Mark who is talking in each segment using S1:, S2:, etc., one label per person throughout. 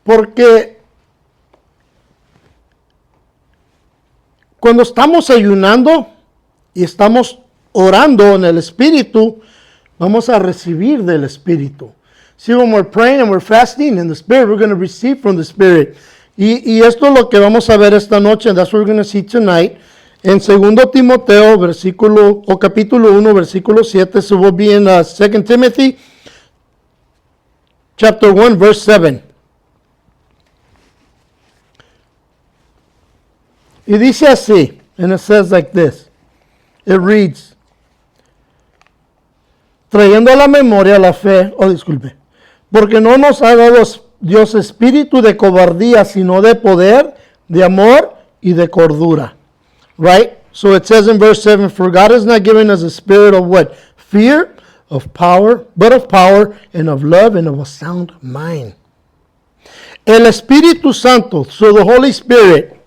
S1: Porque cuando estamos ayunando y estamos orando en el Espíritu, vamos a recibir del Espíritu. See, when we're praying and we're fasting in the Spirit, we're going to receive from the Spirit. Y esto es lo que vamos a ver esta noche, and that's what we're going to see tonight. En 2 Timoteo, capítulo 1, versículo 7, so we'll be in 2 Timothy, chapter 1, verse 7. Y dice así, and it says like this. It reads, trayendo a la memoria la fe, porque no nos ha dado Dios espíritu de cobardía, sino de poder, de amor y de cordura. Right? So it says in verse 7, for God has not given us a spirit of what? Fear, of power, but of power and of love and of a sound mind. El Espíritu Santo, so the Holy Spirit,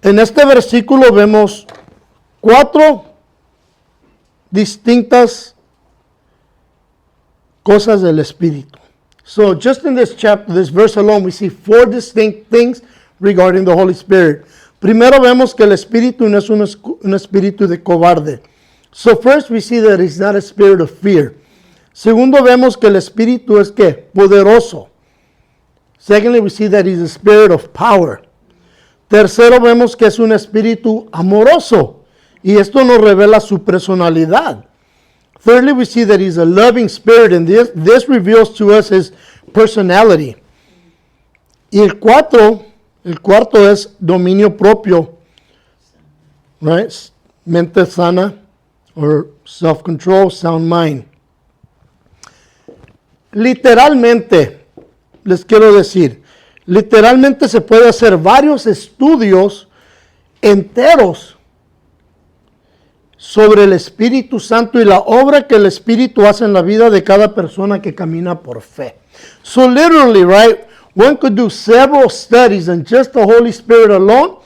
S1: en este versículo vemos 4 distintas cosas del Espíritu. So just in this chapter, this verse alone, we see 4 distinct things regarding the Holy Spirit. Primero vemos que el Espíritu no es un espíritu de cobarde. So first we see that it's not a spirit of fear. Segundo vemos que el Espíritu es ¿qué? Poderoso. Secondly, we see that he's a spirit of power. Tercero vemos que es un espíritu amoroso. Y esto nos revela su personalidad. Thirdly, we see that he's a loving spirit, and this reveals to us his personality. Y el cuarto es dominio propio, right? Mente sana, or self-control, sound mind. Literalmente, les quiero decir, literalmente se puede hacer varios estudios enteros sobre el Espíritu Santo y la obra que el Espíritu hace en la vida de cada persona que camina por fe. So literally, right, one could do several studies on just the Holy Spirit alone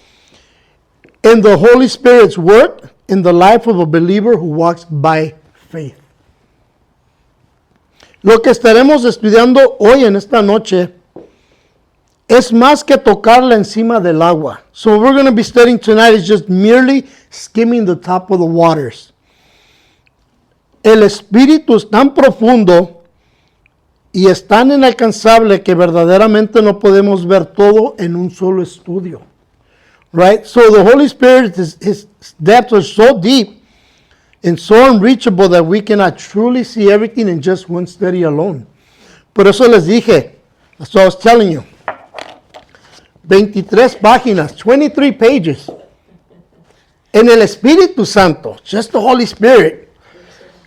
S1: and the Holy Spirit's work in the life of a believer who walks by faith. Lo que estaremos estudiando hoy en esta noche es más que tocarla encima del agua. So what we're going to be studying tonight is just merely skimming the top of the waters. El Espíritu es tan profundo y es tan inalcanzable que verdaderamente no podemos ver todo en un solo estudio. Right? So the Holy Spirit, his depths are so deep and so unreachable that we cannot truly see everything in just one study alone. Por eso les dije, that's what I was telling you. 23 páginas, 23 pages. En el Espíritu Santo, just the Holy Spirit.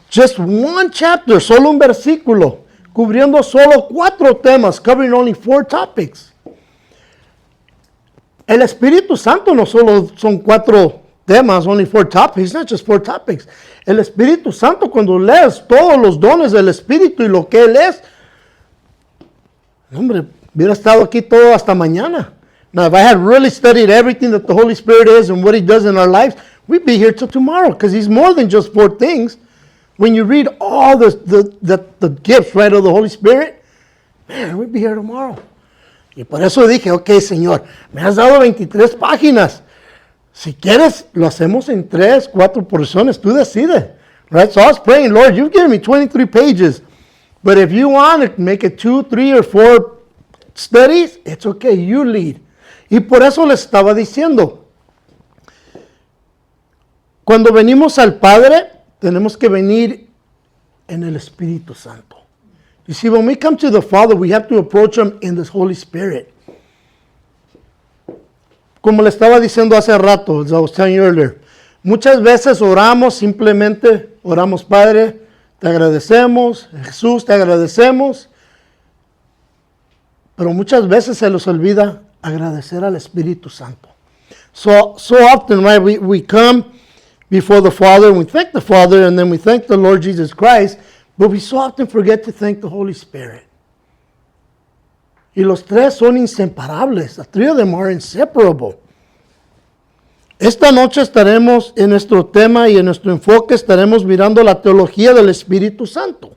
S1: Just one chapter, solo un versículo, cubriendo solo 4 temas, covering only 4 topics. El Espíritu Santo no solo son 4 temas, only 4 topics, it's not just 4 topics. El Espíritu Santo, cuando lees todos los dones del Espíritu y lo que Él es, hombre, hubiera estado aquí todo hasta mañana. Now, if I had really studied everything that the Holy Spirit is and what He does in our lives, we'd be here till tomorrow, because He's more than just 4 things. When you read all the gifts, right, of the Holy Spirit, man, we'd be here tomorrow. Y por eso dije, ok, Señor, me has dado 23 páginas. Si quieres, lo hacemos en 3, 4 porciones, tú decides. Right? So I was praying, Lord, you've given me 23 pages. But if you want to make it 2, 3, or 4 studies, it's okay, you lead. Y por eso les estaba diciendo, cuando venimos al Padre, tenemos que venir en el Espíritu Santo. You see, when we come to the Father, we have to approach Him in this Holy Spirit. Como le estaba diciendo hace rato, as I was telling you earlier, muchas veces oramos, simplemente oramos, Padre, te agradecemos, Jesús, te agradecemos, pero muchas veces se nos olvida agradecer al Espíritu Santo. So often, right, we come before the Father, and we thank the Father, and then we thank the Lord Jesus Christ, but we so often forget to thank the Holy Spirit. Y los 3 son inseparables. The 3 of them are inseparable. Esta noche estaremos en nuestro tema y en nuestro enfoque estaremos mirando la teología del Espíritu Santo.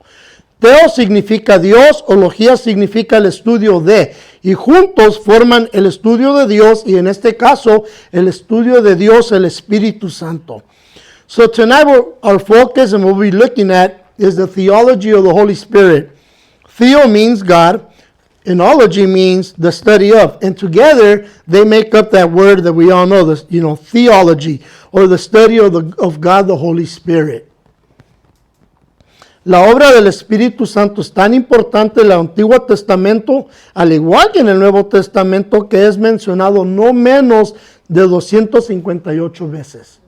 S1: Teo significa Dios, ología significa el estudio de, y juntos forman el estudio de Dios, y en este caso, el estudio de Dios, el Espíritu Santo. So tonight our focus and what we'll be looking at is the theology of the Holy Spirit. Theo means God, and ology means the study of, and together they make up that word that we all know, this, theology, or the study of God, the Holy Spirit. La obra del Espíritu Santo es tan importante en el Antiguo Testamento, al igual que en el Nuevo Testamento, que es mencionado no menos de 258 veces.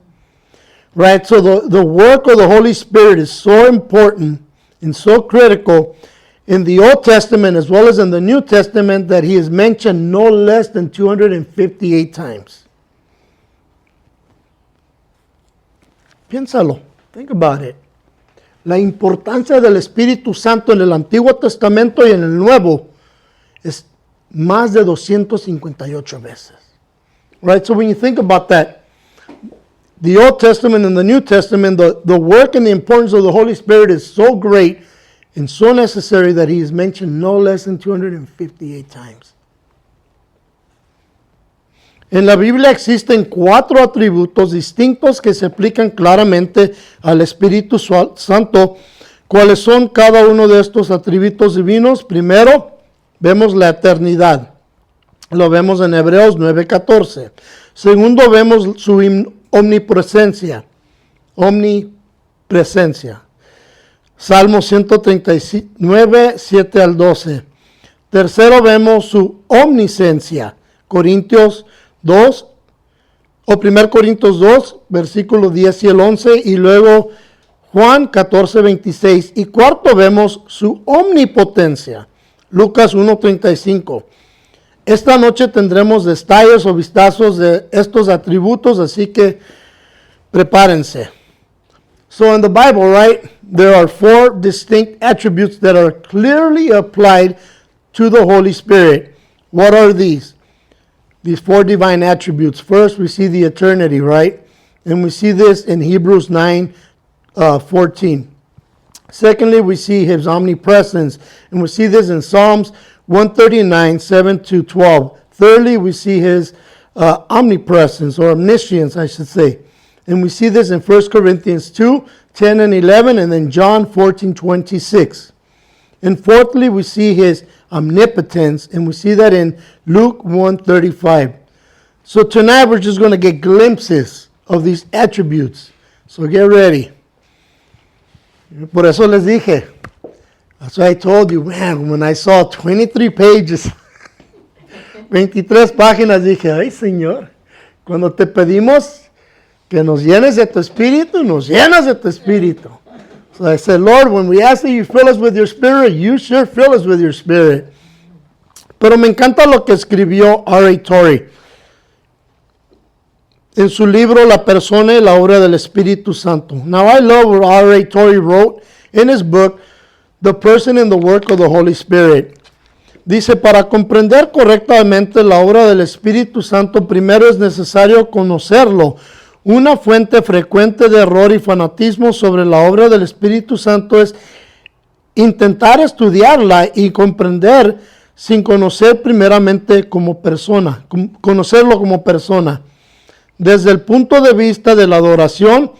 S1: Right, so the work of the Holy Spirit is so important and so critical in the Old Testament as well as in the New Testament that he is mentioned no less than 258 times. Piénsalo, think about it. La importancia del Espíritu Santo en el Antiguo Testamento y en el Nuevo es más de 258 veces. Right, so when you think about that, the Old Testament and the New Testament, the work and the importance of the Holy Spirit is so great and so necessary that he is mentioned no less than 258 times. En la Biblia existen 4 atributos distintos que se aplican claramente al Espíritu Santo. ¿Cuáles son cada uno de estos atributos divinos? Primero, vemos la eternidad. Lo vemos en Hebreos 9:14. Segundo, vemos su omnipresencia. Salmo 139, 7 al 12. Tercero, vemos su omnisciencia. Corintios 2, o 1 Corintios 2, versículos 10 y el 11, y luego Juan 14, 26. Y cuarto, vemos su omnipotencia. Lucas 1:35. Esta noche tendremos detalles o vistazos de estos atributos, así que prepárense. So in the Bible, right, there are 4 distinct attributes that are clearly applied to the Holy Spirit. What are these? These 4 divine attributes. First, we see the eternity, right? And we see this in Hebrews 9:14. Secondly, we see his omnipresence. And we see this in Psalms 139, 7 to 12. Thirdly, we see his omnipresence, or omniscience, I should say. And we see this in 1 Corinthians 2, 10 and 11, and then John 14, 26. And fourthly, we see his omnipotence, and we see that in Luke 1:35. So tonight we're just going to get glimpses of these attributes. So get ready. Por eso les dije. That's why I told you, man, when I saw 23 pages, 23 páginas, dije, ay Señor, cuando te pedimos que nos llenes de tu espíritu, nos llenas de tu espíritu. So I said, Lord, when we ask that you fill us with your spirit, you sure fill us with your spirit. Pero me encanta lo que escribió R.A. Torrey en su libro La persona y la obra del Espíritu Santo. Now I love what R.A. Torrey wrote in his book, The Person and the Work of the Holy Spirit. Dice, para comprender correctamente la obra del Espíritu Santo, primero es necesario conocerlo. Una fuente frecuente de error y fanatismo sobre la obra del Espíritu Santo es intentar estudiarla y comprender sin conocer primeramente como persona, conocerlo como persona. Desde el punto de vista de la adoración,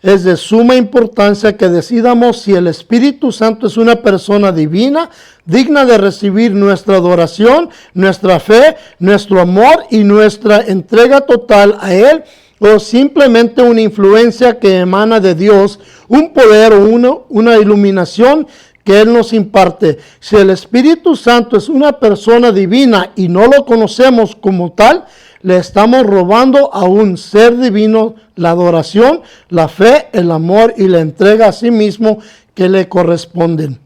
S1: es de suma importancia que decidamos si el Espíritu Santo es una persona divina, digna de recibir nuestra adoración, nuestra fe, nuestro amor y nuestra entrega total a Él, o simplemente una influencia que emana de Dios, un poder o una iluminación que Él nos imparte. Si el Espíritu Santo es una persona divina y no lo conocemos como tal, le estamos robando a un ser divino la adoración, la fe, el amor y la entrega a sí mismo que le corresponden.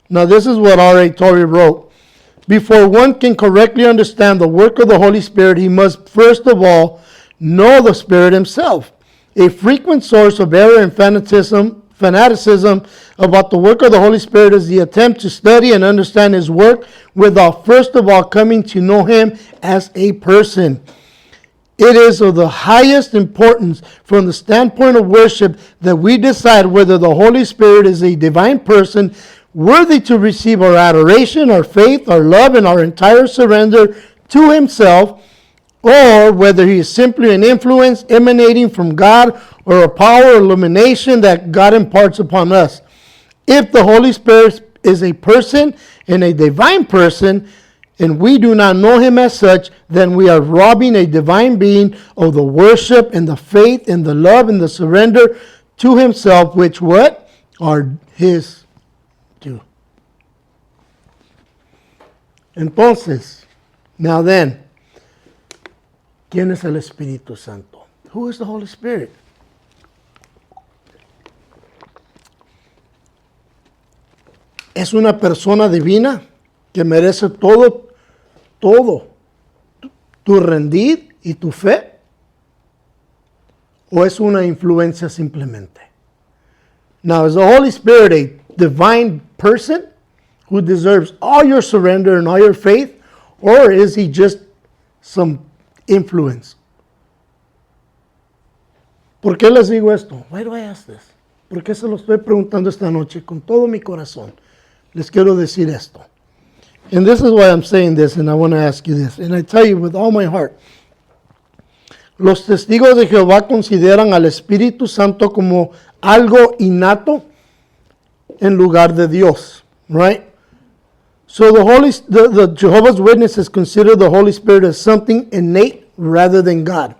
S1: Now this is what R.A. Torrey wrote. Before one can correctly understand the work of the Holy Spirit, he must first of all know the Spirit himself. A frequent source of error and fanaticism about the work of the Holy Spirit is the attempt to study and understand his work without first of all coming to know him as a person. It is of the highest importance from the standpoint of worship that we decide whether the Holy Spirit is a divine person worthy to receive our adoration, our faith, our love, and our entire surrender to himself, or whether he is simply an influence emanating from God or a power or illumination that God imparts upon us. If the Holy Spirit is a person and a divine person, and we do not know him as such, then we are robbing a divine being of the worship and the faith and the love and the surrender to himself, which what? Are his due. Entonces, now then, ¿quién es el Espíritu Santo? Who is the Holy Spirit? Es una persona divina que merece todo tu rendir y tu fe, o es una influencia simplemente. Now, is the Holy Spirit a divine person who deserves all your surrender and all your faith, or is he just some influence? ¿Por qué les digo esto? Why do I ask this? ¿Por qué se lo estoy preguntando esta noche con todo mi corazón? Les quiero decir esto. And this is why I'm saying this, and I want to ask you this. And I tell you with all my heart. Los testigos de Jehová consideran al Espíritu Santo como algo innato en lugar de Dios, right? So the Jehovah's Witnesses consider the Holy Spirit as something innate rather than God.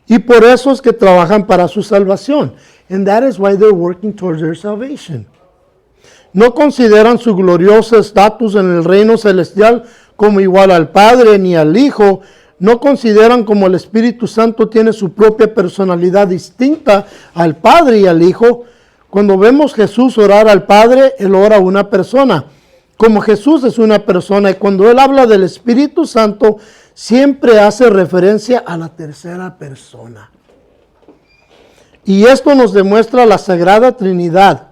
S1: Y por eso es que trabajan para su salvación. And that is why they're working towards their salvation. No consideran su glorioso estatus en el reino celestial como igual al Padre ni al Hijo. No consideran como el Espíritu Santo tiene su propia personalidad distinta al Padre y al Hijo. Cuando vemos Jesús orar al Padre, Él ora a una persona. Como Jesús es una persona, y cuando Él habla del Espíritu Santo, siempre hace referencia a la tercera persona. Y esto nos demuestra la Sagrada Trinidad.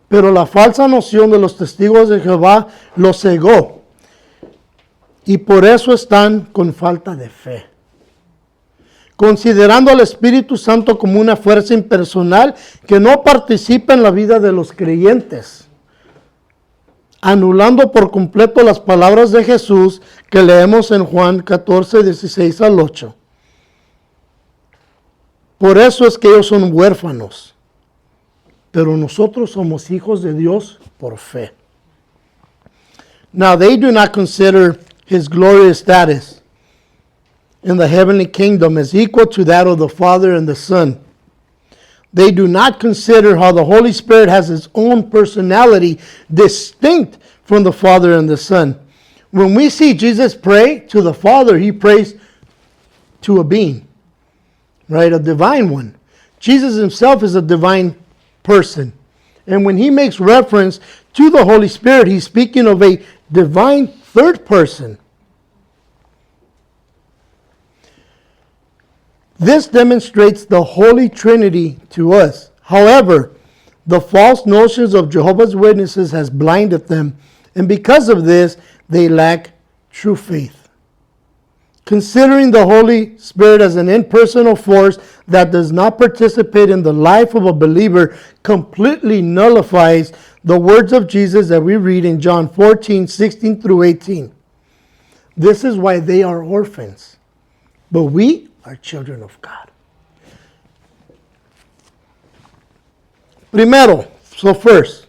S1: Pero la falsa noción de los testigos de Jehová los cegó. Y por eso están con falta de fe. Considerando al Espíritu Santo como una fuerza impersonal que no participa en la vida de los creyentes. Anulando por completo las palabras de Jesús que leemos en Juan 14, 16 al 8. Por eso es que ellos son huérfanos. Pero nosotros somos hijos de Dios por fe. Now they do not consider his glorious status in the heavenly kingdom as equal to that of the Father and the Son. They do not consider how the Holy Spirit has his own personality distinct from the Father and the Son. When we see Jesus pray to the Father, he prays to a being, right? A divine one. Jesus himself is a divine person. And when he makes reference to the Holy Spirit, he's speaking of a divine third person. This demonstrates the Holy Trinity to us. However, the false notions of Jehovah's Witnesses has blinded them, and because of this, they lack true faith. Considering the Holy Spirit as an impersonal force that does not participate in the life of a believer completely nullifies the words of Jesus that we read in John 14, 16 through 18. This is why they are orphans, but we are children of God. Primero, so first,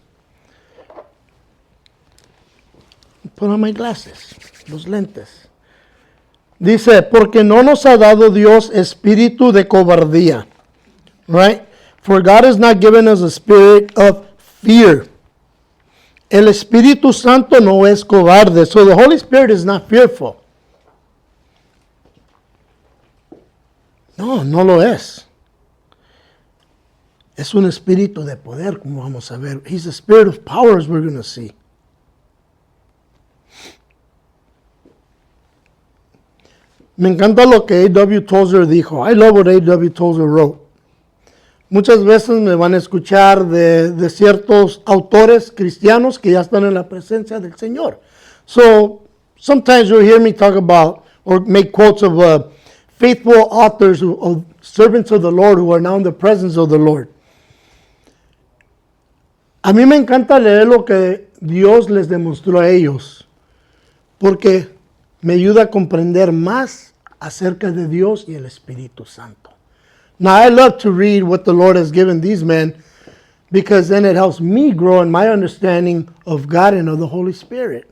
S1: put on my glasses, los lentes. Dice, porque no nos ha dado Dios espíritu de cobardía. Right? For God has not given us a spirit of fear. El Espíritu Santo no es cobarde. So the Holy Spirit is not fearful. No, no lo es. Es un espíritu de poder, como vamos a ver. He's a spirit of power, as we're going to see. Me encanta lo que A.W. Tozer dijo. I love what A.W. Tozer wrote. Muchas veces me van a escuchar de ciertos autores cristianos que ya están en la presencia del Señor. So, sometimes you'll hear me talk about or make quotes of faithful authors, servants of the Lord who are now in the presence of the Lord. A mí me encanta leer lo que Dios les demostró a ellos, porque me ayuda a comprender más acerca de Dios y el Espíritu Santo. Now, I love to read what the Lord has given these men, because then it helps me grow in my understanding of God and of the Holy Spirit.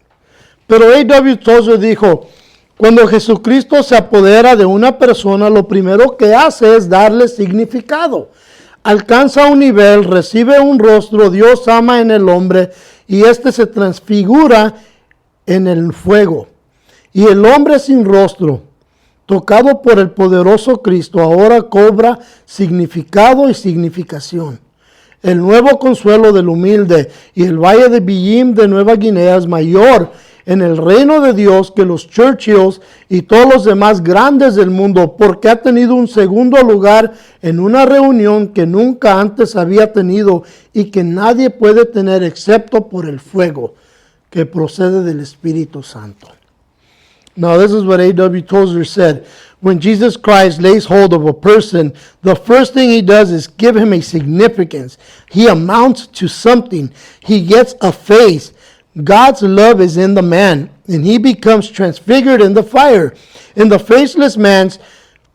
S1: Pero A.W. Tozer dijo, cuando Jesucristo se apodera de una persona, lo primero que hace es darle significado. Alcanza un nivel, recibe un rostro, Dios ama en el hombre y éste se transfigura en el fuego. Y el hombre sin rostro, tocado por el poderoso Cristo, ahora cobra significado y significación. El nuevo consuelo del humilde y el valle de Billim de Nueva Guinea es mayor en el reino de Dios que los Churchills y todos los demás grandes del mundo, porque ha tenido un segundo lugar en una reunión que nunca antes había tenido y que nadie puede tener excepto por el fuego que procede del Espíritu Santo. Now, this is what A.W. Tozer said. When Jesus Christ lays hold of a person, the first thing he does is give him a significance. He amounts to something. He gets a face. God's love is in the man, and he becomes transfigured in the fire. And the faceless man,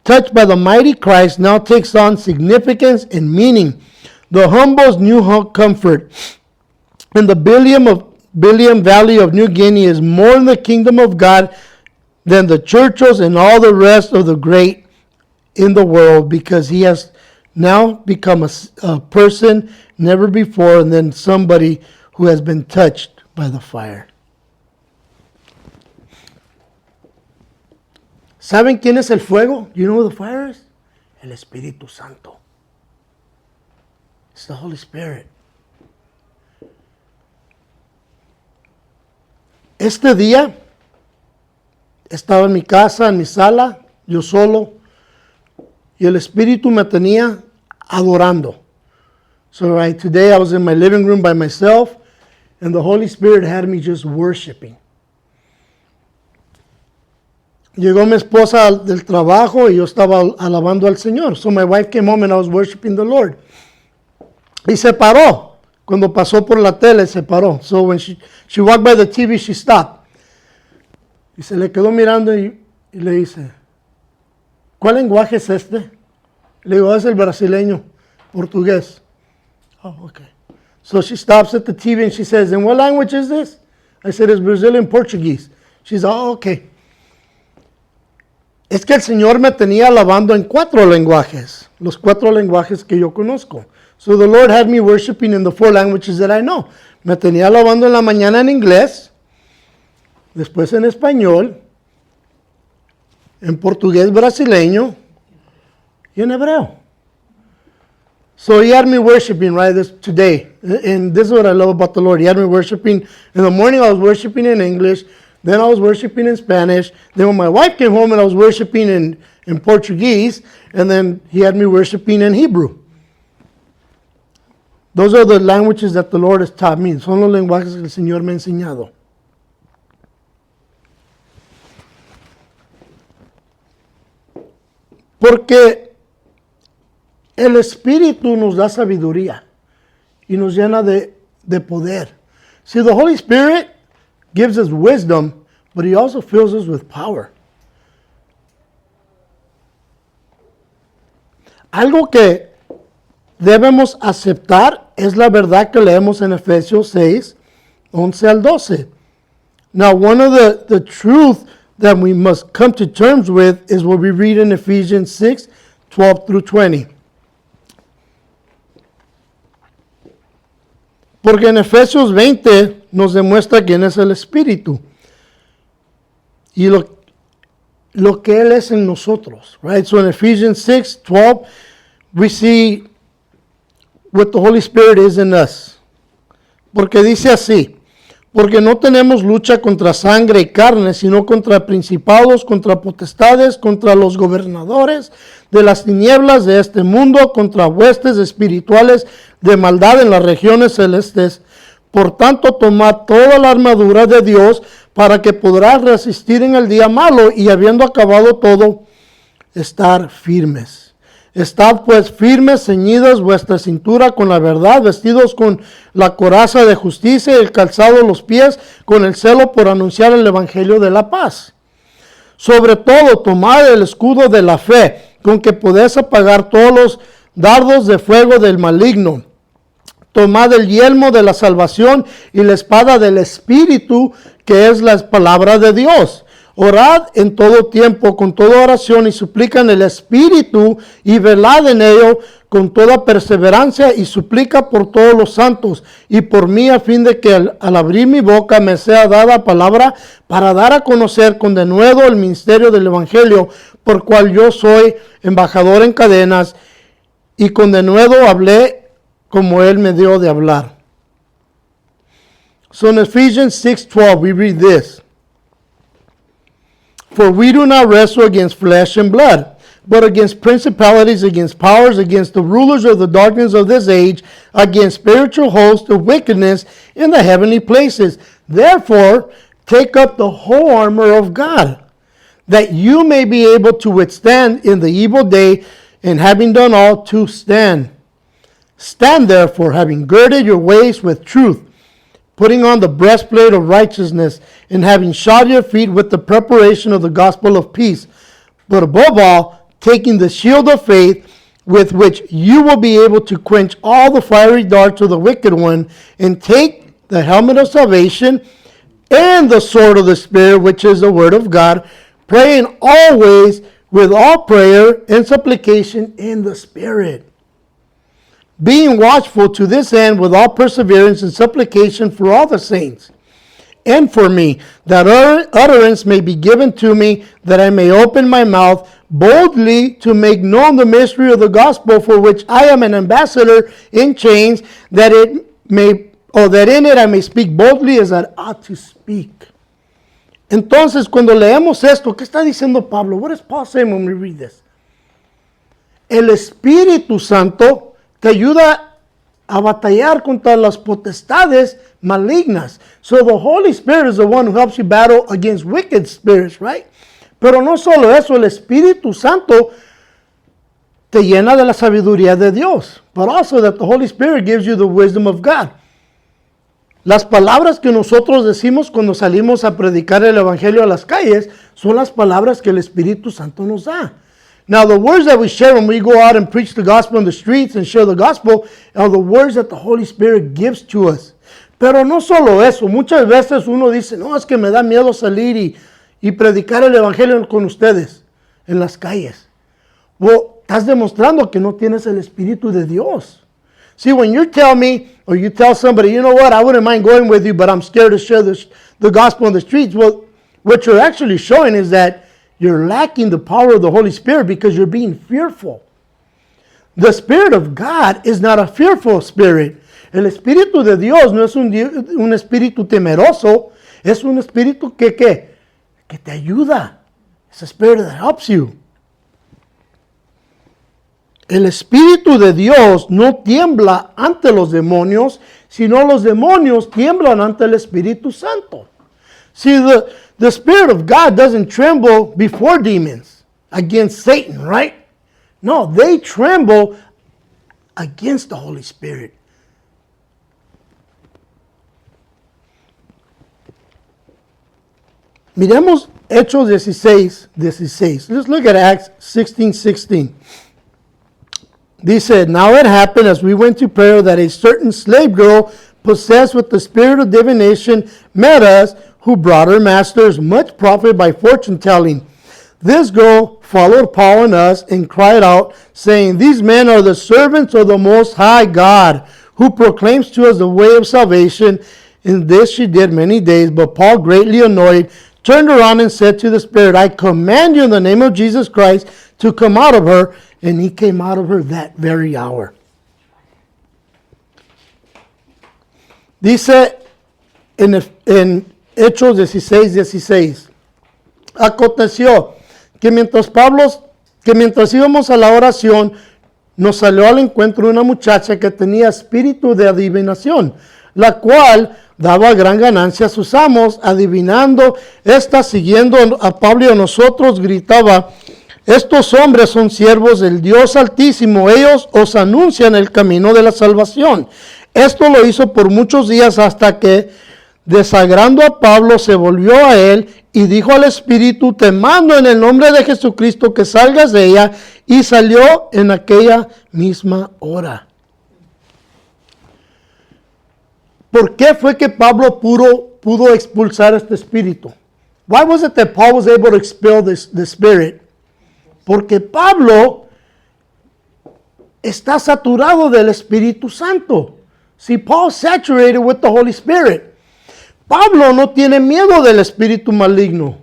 S1: touched by the mighty Christ, now takes on significance and meaning. The humble's new comfort. And the Billiam Valley of New Guinea is more in the kingdom of God than the Churchills and all the rest of the great in the world, because he has now become a person never before, and then somebody who has been touched by the fire. ¿Saben quién es el fuego? You know who the fire is? El Espíritu Santo. It's the Holy Spirit. Este día estaba en mi casa, en mi sala, yo solo, y el Espíritu me tenía adorando. So today I was in my living room by myself, and the Holy Spirit had me just worshiping. Llegó mi esposa del trabajo y yo estaba alabando al Señor. So my wife came home and I was worshiping the Lord. Y se paró. Cuando pasó por la tele, se paró. So when she walked by the TV, she stopped. Y se le quedó mirando y le dice, ¿cuál lenguaje es este? Le digo, es el brasileño, portugués. Oh, okay. So she stops at the TV and she says, and what language is this? I said, it's Brazilian Portuguese. She's, oh, okay. Es que el Señor me tenía alabando en 4 lenguajes, los 4 lenguajes que yo conozco. So the Lord had me worshiping in the 4 languages that I know. Me tenía alabando en la mañana en inglés, después en español, en portugués brasileño y en hebreo. So he had me worshiping today. And this is what I love about the Lord. He had me worshiping. In the morning I was worshiping in English. Then I was worshiping in Spanish. Then when my wife came home and I was worshiping in Portuguese. And then he had me worshiping in Hebrew. Those are the languages that the Lord has taught me. Son los lenguajes que el Señor me ha enseñado. Porque el Espíritu nos da sabiduría y nos llena de poder. See, the Holy Spirit gives us wisdom, but he also fills us with power. Algo que debemos aceptar es la verdad que leemos en Efesios 6, 11 al 12. Now, one of the truth that we must come to terms with is what we read in Ephesians 6, 12 through 20. Porque en Efesios 20 nos demuestra quién es el Espíritu y lo que Él es en nosotros. Right? So in Ephesians 6, 12, we see what the Holy Spirit is in us. Porque dice así, porque no tenemos lucha contra sangre y carne, sino contra principados, contra potestades, contra los gobernadores de las tinieblas de este mundo, contra huestes espirituales de maldad en las regiones celestes. Por tanto, tomad toda la armadura de Dios para que podrás resistir en el día malo y habiendo acabado todo, estar firmes. Estad pues firmes, ceñidas vuestra cintura con la verdad, vestidos con la coraza de justicia y el calzado de los pies, con el celo por anunciar el evangelio de la paz. Sobre todo, tomad el escudo de la fe, con que podéis apagar todos los dardos de fuego del maligno. Tomad el yelmo de la salvación y la espada del Espíritu, que es la palabra de Dios. Orad en todo tiempo, con toda oración y suplica en el Espíritu, y velad en ello con toda perseverancia y suplica por todos los santos y por mí, a fin de que al abrir mi boca me sea dada palabra para dar a conocer con denuedo el ministerio del Evangelio, por cual yo soy embajador en cadenas, y con denuedo hablé como él me dio de hablar. So in Ephesians 6:12 we read this. For we do not wrestle against flesh and blood, but against principalities, against powers, against the rulers of the darkness of this age, against spiritual hosts of wickedness in the heavenly places. Therefore, take up the whole armor of God, that you may be able to withstand in the evil day, and having done all, to stand. Stand therefore, having girded your waist with truth, putting on the breastplate of righteousness, and having shod your feet with the preparation of the gospel of peace. But above all, taking the shield of faith, with which you will be able to quench all the fiery darts of the wicked one, and take the helmet of salvation and the sword of the Spirit, which is the word of God, praying always with all prayer and supplication in the Spirit. Being watchful to this end with all perseverance and supplication for all the saints, and for me, that utterance may be given to me, that I may open my mouth boldly to make known the mystery of the gospel, for which I am an ambassador in chains, that in it I may speak boldly as I ought to speak. Entonces, cuando leemos esto, ¿qué está diciendo Pablo? What is Paul saying when we read this? El Espíritu Santo te ayuda a batallar contra las potestades malignas. So the Holy Spirit is the one who helps you battle against wicked spirits, right? Pero no solo eso, el Espíritu Santo te llena de la sabiduría de Dios, but also that the Holy Spirit gives you the wisdom of God. Las palabras que nosotros decimos cuando salimos a predicar el Evangelio a las calles son las palabras que el Espíritu Santo nos da. Now, the words that we share when we go out and preach the gospel in the streets and share the gospel are the words that the Holy Spirit gives to us. Pero no solo eso, muchas veces uno dice, no, es que me da miedo salir y predicar el Evangelio con ustedes en las calles. Well, estás demostrando que no tienes el Espíritu de Dios. See, when you tell me, or you tell somebody, you know what, I wouldn't mind going with you, but I'm scared to share the gospel in the streets. Well, what you're actually showing is that you're lacking the power of the Holy Spirit because you're being fearful. The Spirit of God is not a fearful spirit. El Espíritu de Dios no es un espíritu temeroso, es un espíritu que te ayuda. It's a spirit that helps you. El Espíritu de Dios no tiembla ante los demonios, sino los demonios tiemblan ante el Espíritu Santo. See, the Spirit of God doesn't tremble before demons, against Satan, right? No, they tremble against the Holy Spirit. Miremos Hechos 16:16. Let's look at Acts 16:16. Dice, now it happened as we went to prayer that a certain slave girl possessed with the spirit of divination met us, who brought her masters much profit by fortune telling. This girl followed Paul and us and cried out, saying, these men are the servants of the Most High God, who proclaims to us the way of salvation. And this she did many days. But Paul, greatly annoyed, turned around and said to the spirit, I command you in the name of Jesus Christ to come out of her. And he came out of her that very hour. Dice en Hechos 16:16. Aconteció que mientras íbamos a la oración, nos salió al encuentro una muchacha que tenía espíritu de adivinación, la cual daba gran ganancia a sus amos, adivinando. Esta, siguiendo a Pablo y a nosotros, gritaba estos hombres son siervos del Dios Altísimo, ellos os anuncian el camino de la salvación. Esto lo hizo por muchos días hasta que, desagrando a Pablo, se volvió a él y dijo al Espíritu, te mando en el nombre de Jesucristo que salgas de ella, y salió en aquella misma hora. ¿Por qué fue que Pablo pudo expulsar este espíritu? Why was it that Paul was able to expel the spirit? Porque Pablo está saturado del Espíritu Santo. See, Paul's saturated with the Holy Spirit. Pablo no tiene miedo del espíritu maligno.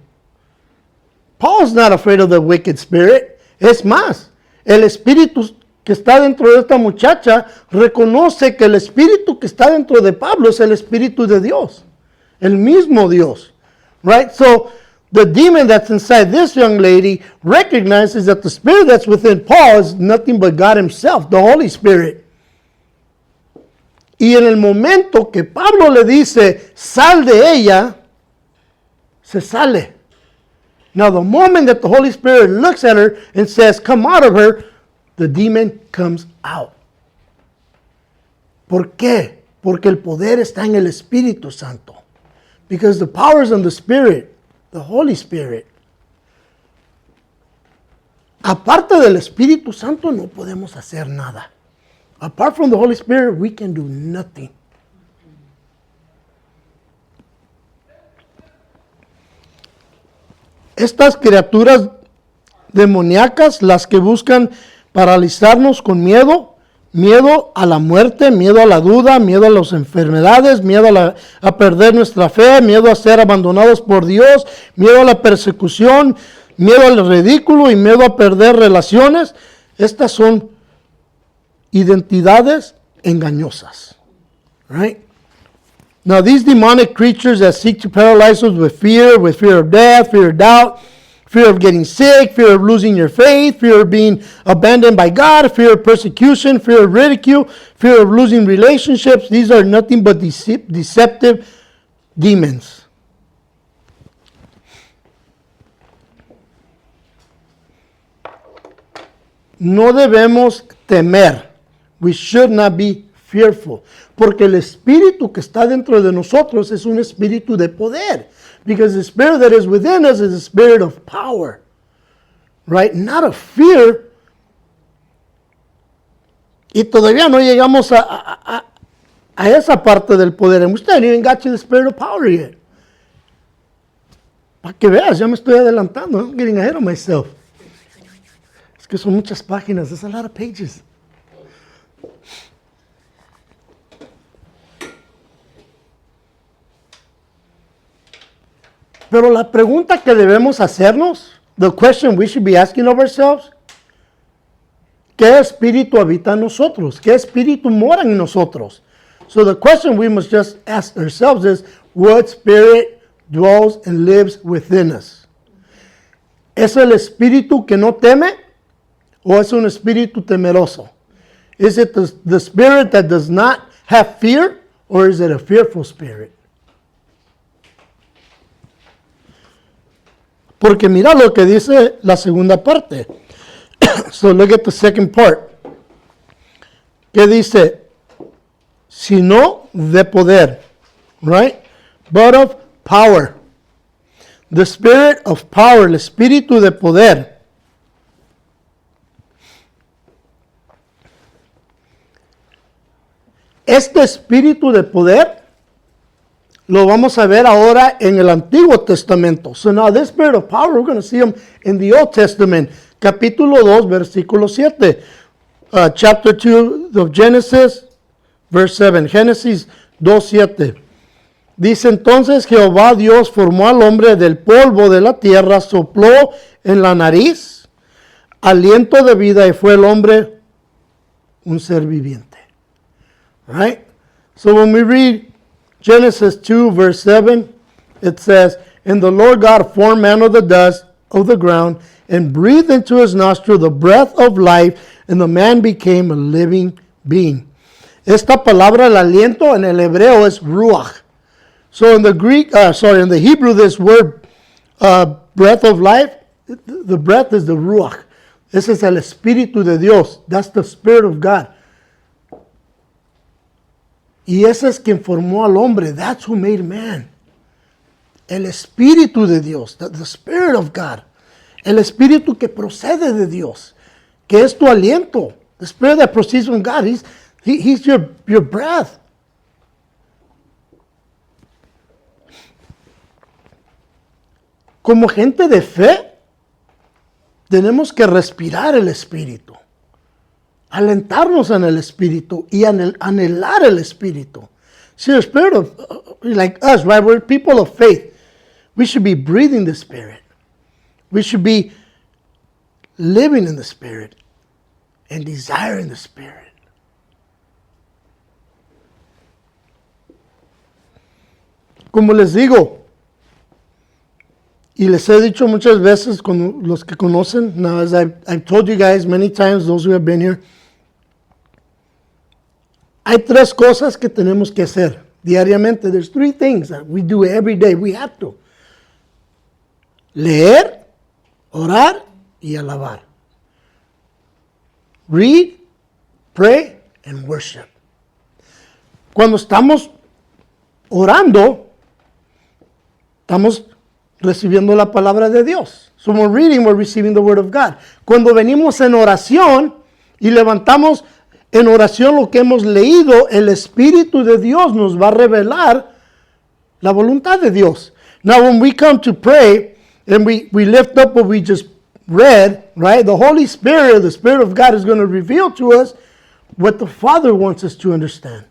S1: Paul's not afraid of the wicked spirit. Es más, el espíritu que está dentro de esta muchacha reconoce que el espíritu que está dentro de Pablo es el espíritu de Dios. El mismo Dios. Right? So, the demon that's inside this young lady recognizes that the spirit that's within Paul is nothing but God himself, the Holy Spirit. Y en el momento que Pablo le dice, sal de ella, se sale. Now, the moment that the Holy Spirit looks at her and says, come out of her, the demon comes out. ¿Por qué? Porque el poder está en el Espíritu Santo. Because the power is in the Spirit, the Holy Spirit. Aparte del Espíritu Santo no podemos hacer nada. Apart from the Holy Spirit, we can do nothing. Estas criaturas demoníacas, las que buscan paralizarnos con miedo, miedo a la muerte, miedo a la duda, miedo a las enfermedades, miedo a perder nuestra fe, miedo a ser abandonados por Dios, miedo a la persecución, miedo al ridículo y miedo a perder relaciones. Estas son identidades engañosas. Right? Now, these demonic creatures that seek to paralyze us with fear of death, fear of doubt, fear of getting sick, fear of losing your faith, fear of being abandoned by God, fear of persecution, fear of ridicule, fear of losing relationships. These are nothing but deceptive demons. No debemos temer. We should not be fearful. Porque el espíritu que está dentro de nosotros es un espíritu de poder. Because the spirit that is within us is a spirit of power. Right? Not of fear. Y todavía no llegamos a esa parte del poder. And we still haven't even got to the spirit of power yet. Para que veas, ya me estoy adelantando. I'm getting ahead of myself. Es que son muchas páginas. There's a lot of pages. Pero la pregunta que debemos hacernos, the question we should be asking of ourselves, ¿qué espíritu habita en nosotros? ¿Qué espíritu mora en nosotros? So the question we must just ask ourselves is, what spirit dwells and lives within us? ¿Es el espíritu que no teme o es un espíritu temeroso? Is it the spirit that does not have fear or is it a fearful spirit? Porque mira lo que dice la segunda parte. So look at the second part. ¿Qué dice? Sino de poder. Right? But of power. The spirit of power. El espíritu de poder. Este espíritu de poder lo vamos a ver ahora en el Antiguo Testamento. So now this spirit of power, we're going to see him in the Old Testament. Capítulo 2, versículo 7. Chapter 2 of Genesis, verse 7. Génesis 2:7. Dice entonces Jehová Dios formó al hombre del polvo de la tierra, sopló en la nariz aliento de vida y fue el hombre un ser viviente. Right? So when we read Genesis 2 verse 7, it says, and the Lord God formed man of the dust of the ground and breathed into his nostril the breath of life, and the man became a living being. Esta palabra, el aliento, en el hebreo es ruach. So in the in the Hebrew, this word breath of life the breath is the ruach. Ese es el Espíritu de Dios. That's the Spirit of God. Y ese es quien formó al hombre. That's who made man. El Espíritu de Dios. The Spirit of God. El Espíritu que procede de Dios. Que es tu aliento. The Spirit that proceeds from God. He's your breath. Como gente de fe, tenemos que respirar el Espíritu, alentarnos en el Espíritu y anhelar el Espíritu. See, the Spirit of, like us, right? We're people of faith. We should be breathing the Spirit. We should be living in the Spirit and desiring the Spirit. Como les digo, y les he dicho muchas veces con los que conocen, now as I've told you guys many times, those who have been here, hay tres cosas que tenemos que hacer diariamente. There's three things that we do every day. We have to. Leer, orar y alabar. Read, pray, and worship. Cuando estamos orando, estamos recibiendo la palabra de Dios. So when we're reading, we're receiving the word of God. Cuando venimos en oración y levantamos en oración lo que hemos leído, el Espíritu de Dios nos va a revelar la voluntad de Dios. Now when we come to pray and we lift up what we just read, right? The Holy Spirit, the Spirit of God is going to reveal to us what the Father wants us to understand.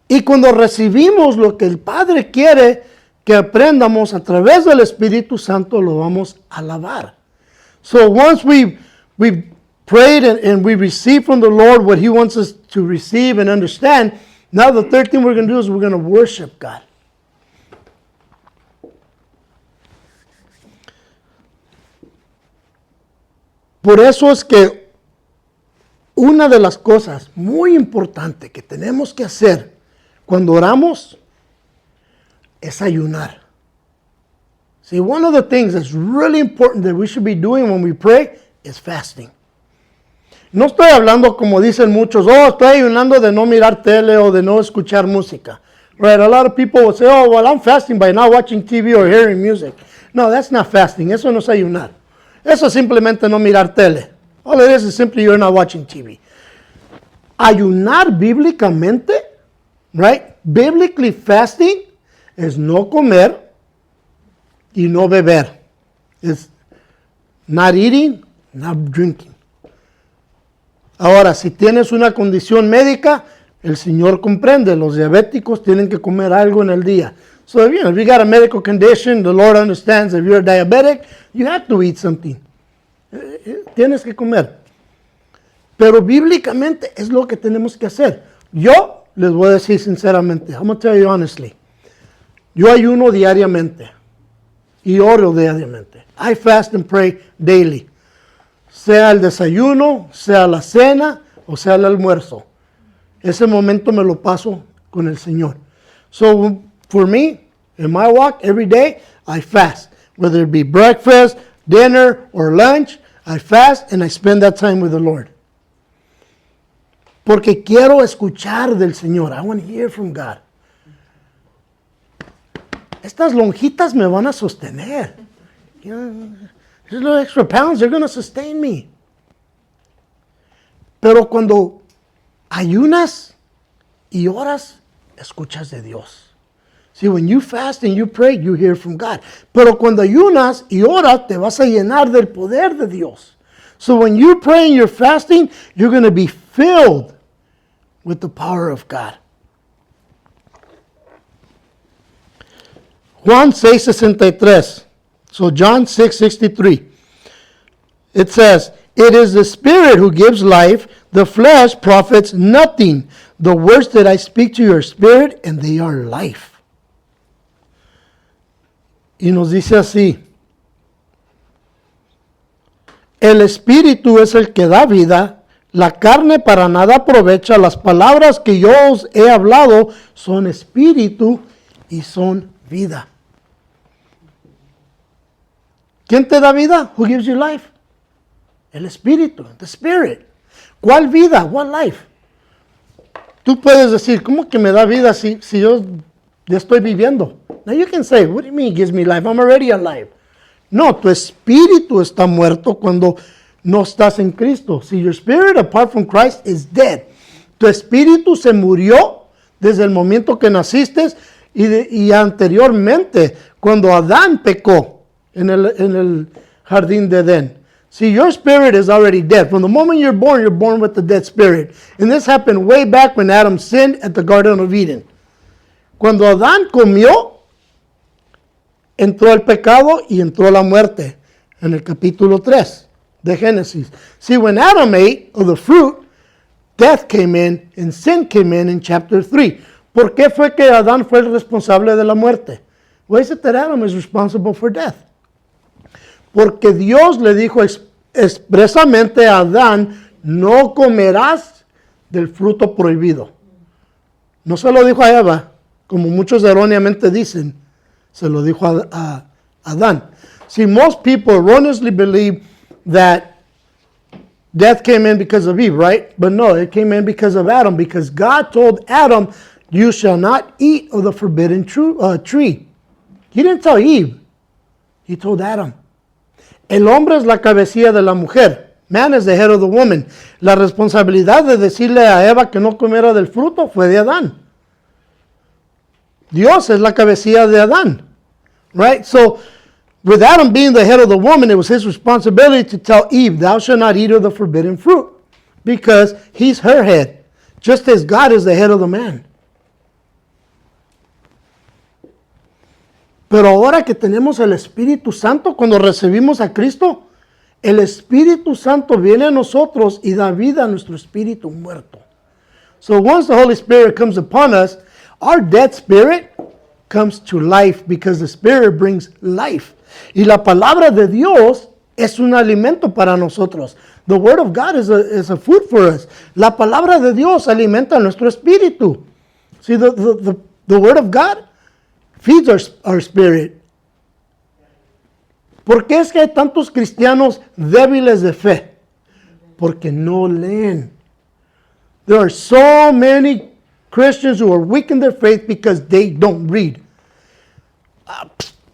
S1: Y cuando recibimos lo que el Padre quiere que aprendamos a través del Espíritu Santo, lo vamos a alabar. So once we've prayed and we receive from the Lord what He wants us to receive and understand, now the third thing we're going to do is we're going to worship God. Por eso es que una de las cosas muy importantes que tenemos que hacer cuando oramos es ayunar. See, one of the things that's really important that we should be doing when we pray is fasting. No estoy hablando como dicen muchos, estoy ayunando de no mirar tele o de no escuchar música. Right? A lot of people will say, well, I'm fasting by not watching TV or hearing music. No, that's not fasting. Eso no es ayunar. Eso es simplemente no mirar tele. All it is simply you're not watching TV. Ayunar bíblicamente, right? Biblically fasting es no comer y no beber. It's not eating, not drinking. Ahora, si tienes una condición médica, el Señor comprende. Los diabéticos tienen que comer algo en el día. So, if you got a medical condition, the Lord understands if you're diabetic, you have to eat something. Tienes que comer. Pero bíblicamente es lo que tenemos que hacer. Yo les voy a decir sinceramente, I'm going to tell you honestly. Yo ayuno diariamente y oro diariamente. I fast and pray daily. Sea el desayuno, sea la cena o sea el almuerzo. Ese momento me lo paso con el Señor. So for me, in my walk, every day, I fast. Whether it be breakfast, dinner, or lunch, I fast and I spend that time with the Lord. Porque quiero escuchar del Señor. I want to hear from God. Estas lonjitas me van a sostener. You know, these little extra pounds, they're going to sustain me. Pero cuando ayunas y oras, escuchas de Dios. See, when you fast and you pray, you hear from God. Pero cuando ayunas y oras, te vas a llenar del poder de Dios. So when you pray and you're fasting, you're going to be filled with the power of God. Juan 6:63. So John 6:63. It says, "It is the Spirit who gives life, the flesh profits nothing. The words that I speak to your spirit, and they are life." Y nos dice así: el Espíritu es el que da vida, la carne para nada aprovecha, las palabras que yo os he hablado son espíritu y son vida. ¿Quién te da vida? Who gives you life? El Espíritu, the Spirit. ¿Cuál vida? What life? Tú puedes decir, ¿cómo que me da vida si yo ya estoy viviendo? Now you can say, what do you mean gives me life? I'm already alive. No, tu espíritu está muerto cuando no estás en Cristo. Si your spirit apart from Christ is dead. Tu espíritu se murió desde el momento que naciste y anteriormente cuando Adán pecó en el jardín de Edén. See, your spirit is already dead. From the moment you're born with the dead spirit. And this happened way back when Adam sinned at the Garden of Eden. Cuando Adán comió, entró el pecado y entró la muerte. En el capítulo 3 de Génesis. See, when Adam ate of the fruit, death came in and sin came in chapter 3. ¿Por qué fue que Adán fue el responsable de la muerte? Why is it that Adam is responsible for death? Porque Dios le dijo expresamente a Adán, no comerás del fruto prohibido. No se lo dijo a Eva, como muchos erróneamente dicen, se lo dijo a Adán. See, most people erroneously believe that death came in because of Eve, right? But no, it came in because of Adam, because God told Adam, you shall not eat of the forbidden tree. He didn't tell Eve, he told Adam. El hombre es la cabecilla de la mujer. Man is the head of the woman. La responsabilidad de decirle a Eva que no comiera del fruto fue de Adán. Dios es la cabecilla de Adán. Right? So, with Adam being the head of the woman, it was his responsibility to tell Eve, thou shalt not eat of the forbidden fruit. Because he's her head. Just as God is the head of the man. Pero ahora que tenemos el Espíritu Santo, cuando recibimos a Cristo, el Espíritu Santo viene a nosotros y da vida a nuestro espíritu muerto. So once the Holy Spirit comes upon us, our dead spirit comes to life because the Spirit brings life. Y la palabra de Dios es un alimento para nosotros. The Word of God is a food for us. La palabra de Dios alimenta nuestro espíritu. See, the Word of God feeds our spirit. ¿Por qué es que hay tantos cristianos débiles de fe? Porque no leen. There are so many Christians who are weak in their faith because they don't read.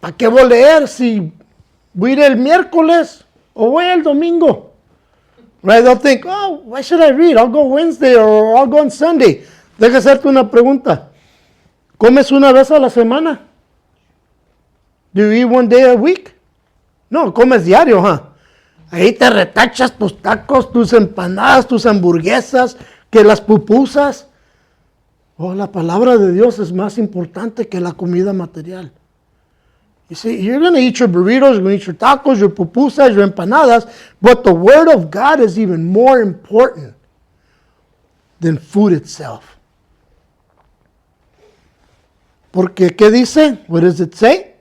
S1: ¿Para qué voy a leer si voy a ir el miércoles o voy el domingo? Right? They'll think, oh, why should I read? I'll go Wednesday or I'll go on Sunday. Deja hacerte una pregunta. ¿Comes una vez a la semana? Do you eat one day a week? No, comes diario, huh? Ahí te retachas tus tacos, tus empanadas, tus hamburguesas, que las pupusas. Oh, la palabra de Dios es más importante que la comida material. You see, you're going to eat your burritos, you're going to eat your tacos, your pupusas, your empanadas, but the Word of God is even more important than food itself. Porque, ¿qué dice? What does it say?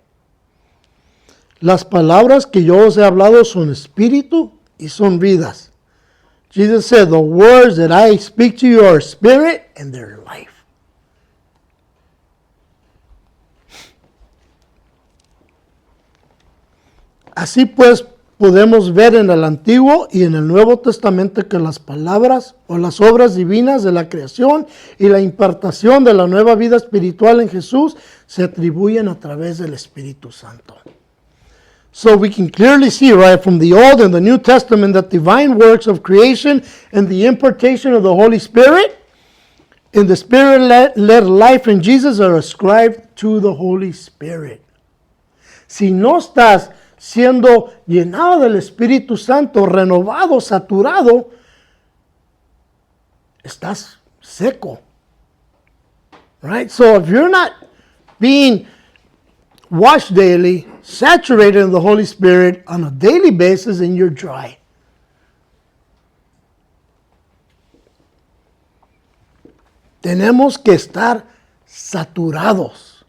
S1: Las palabras que yo os he hablado son espíritu y son vidas. Jesus said, the words that I speak to you are spirit and they're life. Así pues, podemos ver en el Antiguo y en el Nuevo Testamento que las palabras o las obras divinas de la creación y la impartación de la nueva vida espiritual en Jesús se atribuyen a través del Espíritu Santo. So we can clearly see, right, from the Old and the New Testament that divine works of creation and the impartation of the Holy Spirit and the Spirit-led life in Jesus are ascribed to the Holy Spirit. Si no estás siendo llenado del Espíritu Santo, renovado, saturado, estás seco. Right? So if you're not being washed daily, saturated in the Holy Spirit on a daily basis, and you're dry. Tenemos que estar saturados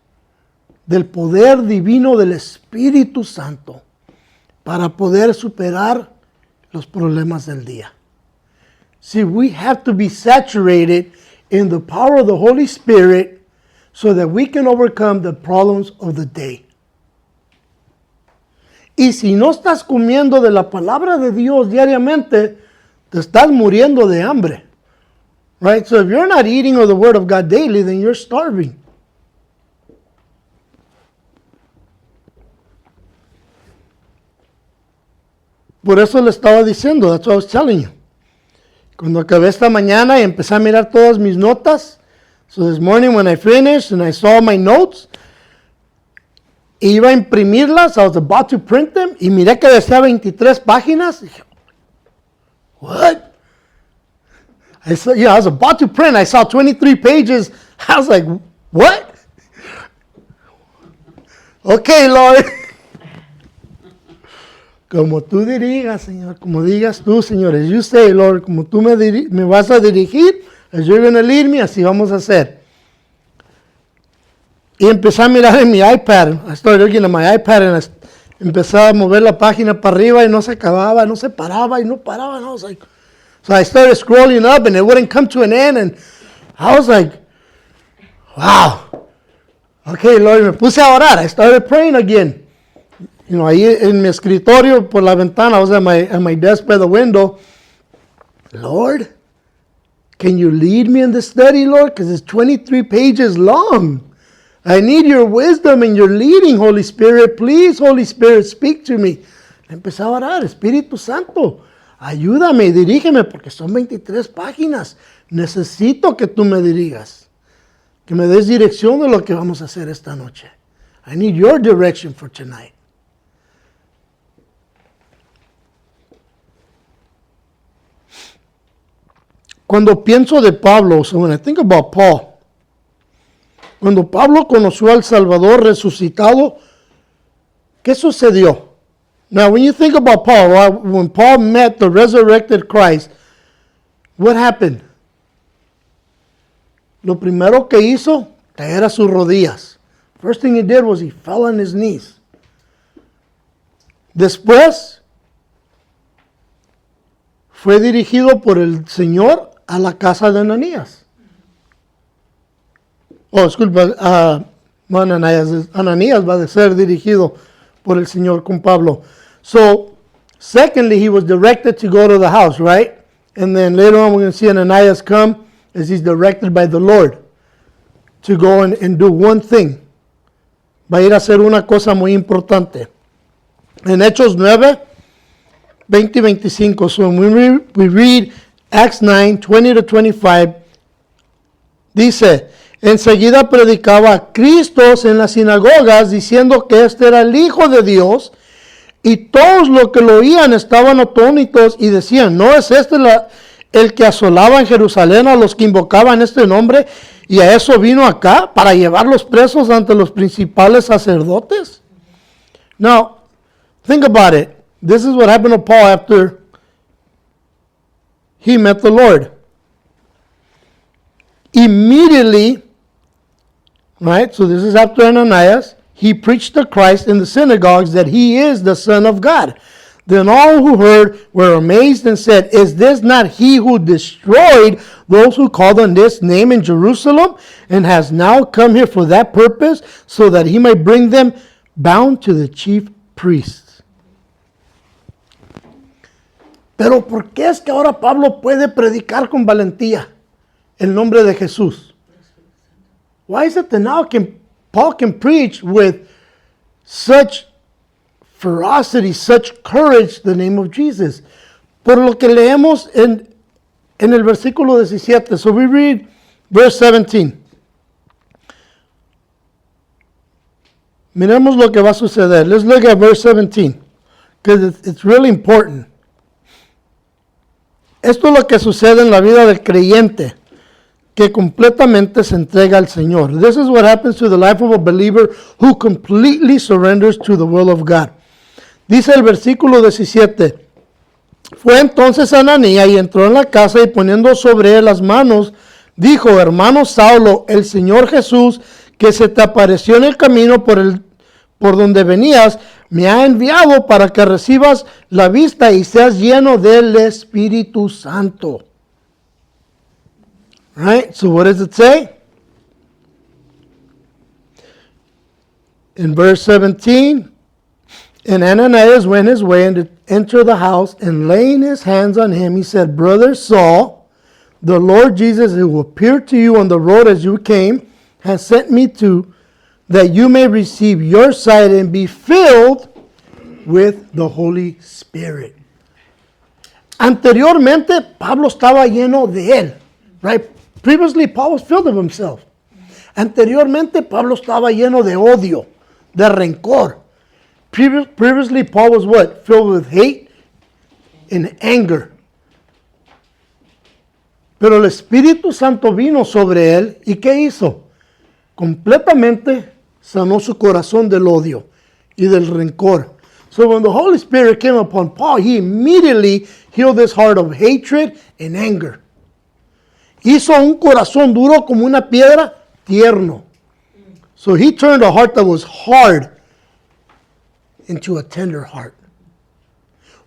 S1: del poder divino del Espíritu Santo para poder superar los problemas del día. See, we have to be saturated in the power of the Holy Spirit so that we can overcome the problems of the day. Y si no estás comiendo de la palabra de Dios diariamente, te estás muriendo de hambre. Right? So if you're not eating of the Word of God daily, then you're starving. Por eso le estaba diciendo, that's what I was telling you. Cuando acabé esta mañana y empecé a mirar todas mis notas, so this morning when I finished and I saw my notes, iba a imprimirlas, I was about to print them, y miré que decía 23 páginas. Dije, what? I was about to print, I saw 23 pages. I was like, what? Okay, Lord. Como tú dirigas, Señor, como digas tú, Señor, as you say, Lord, como tú me vas a dirigir, as you're going to lead me, así vamos a hacer. Y empecé a mirar en mi iPad. I started looking at my iPad and empecé a mover la página para arriba y no se acababa, no se paraba y no paraba. And I was like, so I started scrolling up and it wouldn't come to an end. And I was like, wow. Okay, Lord, me puse a orar. I started praying again. You know, ahí en mi escritorio por la ventana, I was at my desk by the window. Lord, can you lead me in this study, Lord? Because it's 23 pages long. I need your wisdom and your leading, Holy Spirit. Please, Holy Spirit, speak to me. Empecé a orar, Espíritu Santo, ayúdame, dirígeme, porque son 23 páginas. Necesito que tú me dirigas, que me des dirección de lo que vamos a hacer esta noche. I need your direction for tonight. Cuando pienso de Pablo, so when I think about Paul, cuando Pablo conoció al Salvador resucitado, ¿qué sucedió? Now, when you think about Paul, when Paul met the resurrected Christ, what happened? Lo primero que hizo, caer a sus rodillas. First thing he did was he fell on his knees. Después, fue dirigido por el Señor a la casa de Ananías. Oh, disculpa, no Ananías va a ser dirigido por el Señor con Pablo. So, secondly, he was directed to go to the house, right? And then later on we're going to see Ananias come as he's directed by the Lord to go and do one thing. Va a ir a hacer una cosa muy importante. En Hechos 9, 20 y 25. So when we read Acts 9, 20 to 25, dice, enseguida predicaba a Cristo en las sinagogas diciendo que este era el Hijo de Dios, y todos los que lo oían estaban atónitos y decían, ¿no es este el que asolaba en Jerusalén a los que invocaban este nombre, y a eso vino acá para llevarlos presos ante los principales sacerdotes? Now, think about it. This is what happened to Paul after he met the Lord. Immediately, right, so this is after Ananias, he preached to Christ in the synagogues that he is the Son of God. Then all who heard were amazed and said, is this not he who destroyed those who called on this name in Jerusalem and has now come here for that purpose, so that he might bring them bound to the chief priests? Pero ¿por qué es que ahora Pablo puede predicar con valentía el nombre de Jesús? Why is it that now Paul can preach with such ferocity, such courage, the name of Jesus? Por lo que leemos en el versículo 17. So we read verse 17. Miremos lo que va a suceder. Let's look at verse 17, because it's really important. Esto es lo que sucede en la vida del creyente que completamente se entrega al Señor. This is what happens to the life of a believer who completely surrenders to the will of God. Dice el versículo 17, fue entonces Ananías y entró en la casa y poniendo sobre él las manos, dijo, hermano Saulo, el Señor Jesús, que se te apareció en el camino por donde venías, me ha enviado para que recibas la vista y seas lleno del Espíritu Santo. Right? So what does it say? In verse 17, And Ananias went his way and entered the house, and laying his hands on him, he said, Brother Saul, the Lord Jesus, who appeared to you on the road as you came, has sent me to, that you may receive your sight and be filled with the Holy Spirit. Anteriormente, Pablo estaba lleno de él. Right? Previously, Paul was filled of himself. Anteriormente, Pablo estaba lleno de odio, de rencor. Previously, Paul was what? Filled with hate and anger. Pero el Espíritu Santo vino sobre él, ¿y qué hizo? Completamente sanó su corazón del odio y del rencor. So when the Holy Spirit came upon Paul, he immediately healed his heart of hatred and anger. Hizo un corazón duro como una piedra, tierno. So he turned a heart that was hard into a tender heart.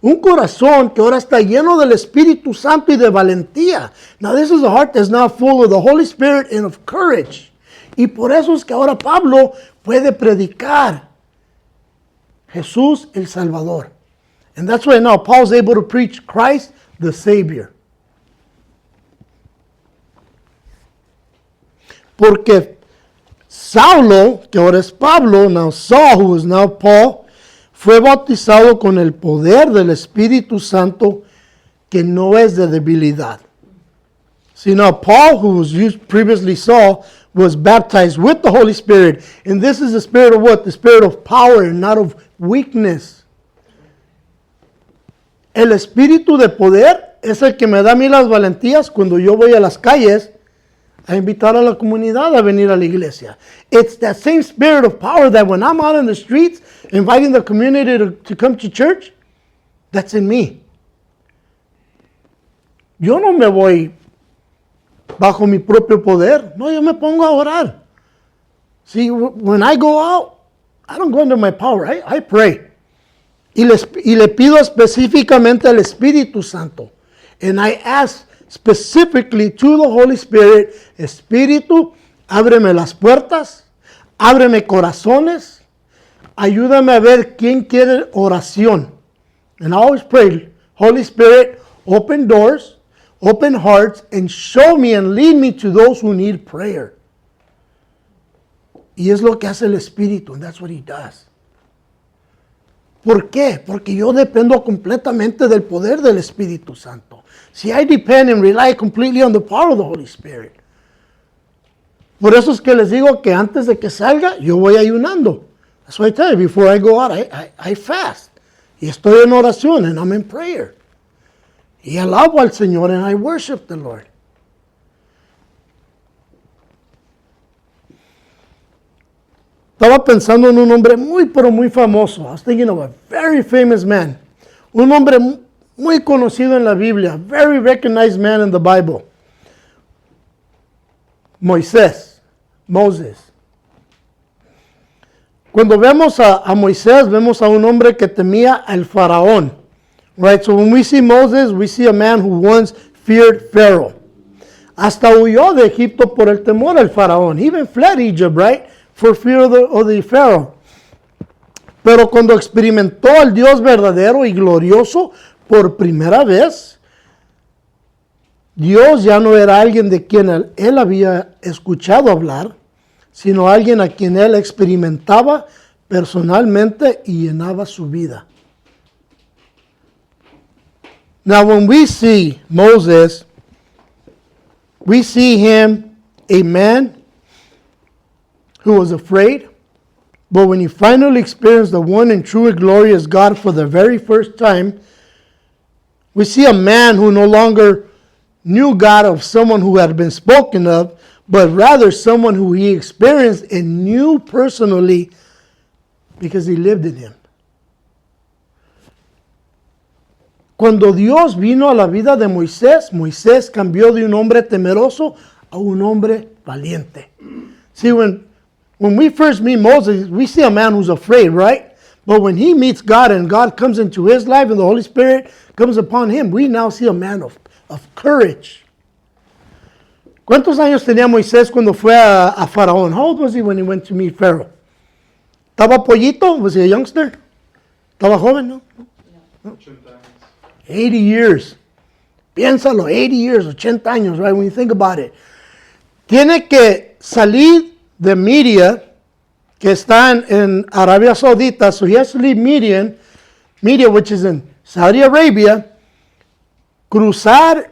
S1: Un corazón que ahora está lleno del Espíritu Santo y de valentía. Now this is a heart that's now full of the Holy Spirit and of courage. Y por eso es que ahora Pablo puede predicar Jesús el Salvador. And that's why now Paul's able to preach Christ the Savior. Porque Saulo, que ahora es Pablo, now Saul, who is now Paul, fue bautizado con el poder del Espíritu Santo que no es de debilidad. See, now Paul, who was used previously Saul, was baptized with the Holy Spirit. And this is the spirit of what? The spirit of power and not of weakness. El espíritu de poder es el que me da a mí las valentías cuando yo voy a las calles a invitar a la comunidad a venir a la iglesia. It's that same spirit of power that when I'm out in the streets inviting the community to come to church, that's in me. Yo no me voy bajo mi propio poder. No, yo me pongo a orar. See, when I go out, I don't go under my power. I pray. Y le pido específicamente al Espíritu Santo. And I ask specifically to the Holy Spirit, Espíritu, ábreme las puertas, ábreme corazones, ayúdame a ver quién quiere oración. And I always pray, Holy Spirit, open doors, open hearts, and show me and lead me to those who need prayer. Y es lo que hace el Espíritu, and that's what he does. ¿Por qué? Porque yo dependo completamente del poder del Espíritu Santo. See, I depend and rely completely on the power of the Holy Spirit. Por eso es que les digo que antes de que salga, yo voy ayunando. That's why I tell you, before I go out, I fast. Y estoy en oración, and I'm in prayer. Y alabo al Señor, and I worship the Lord. Estaba pensando en un hombre muy, pero muy famoso. I was thinking of a very famous man. Un hombre muy conocido en la Biblia. Very recognized man in the Bible. Moses. Cuando vemos a Moisés, vemos a un hombre que temía al faraón. Right? So when we see Moses, we see a man who once feared Pharaoh. Hasta huyó de Egipto por el temor al faraón. He even fled Egypt, right? For fear of the Pharaoh. Pero cuando experimentó al Dios verdadero y glorioso por primera vez, Dios ya no era alguien de quien él había escuchado hablar, sino alguien a quien él experimentaba personalmente y llenaba su vida. Now when we see Moses, we see him a man who was afraid, but when he finally experienced the one and true and glorious God for the very first time, we see a man who no longer knew God of someone who had been spoken of, but rather someone who he experienced and knew personally because he lived in him. Cuando Dios vino a la vida de Moisés, Moisés cambió de un hombre temeroso a un hombre valiente. See, when we first meet Moses, we see a man who's afraid, right? But when he meets God and God comes into his life and the Holy Spirit comes upon him, we now see a man of courage. ¿Cuántos años tenía Moisés cuando fue a Faraón? How old was he when he went to meet Pharaoh? ¿Estaba pollito? Was he a youngster? Estaba joven, ¿no? 80 years. Piénsalo, 80 years, 80 años, right? When you think about it. Tiene que salir de Media, que está en Arabia Saudita, so he has to leave Media, which is in Saudi Arabia, cruzar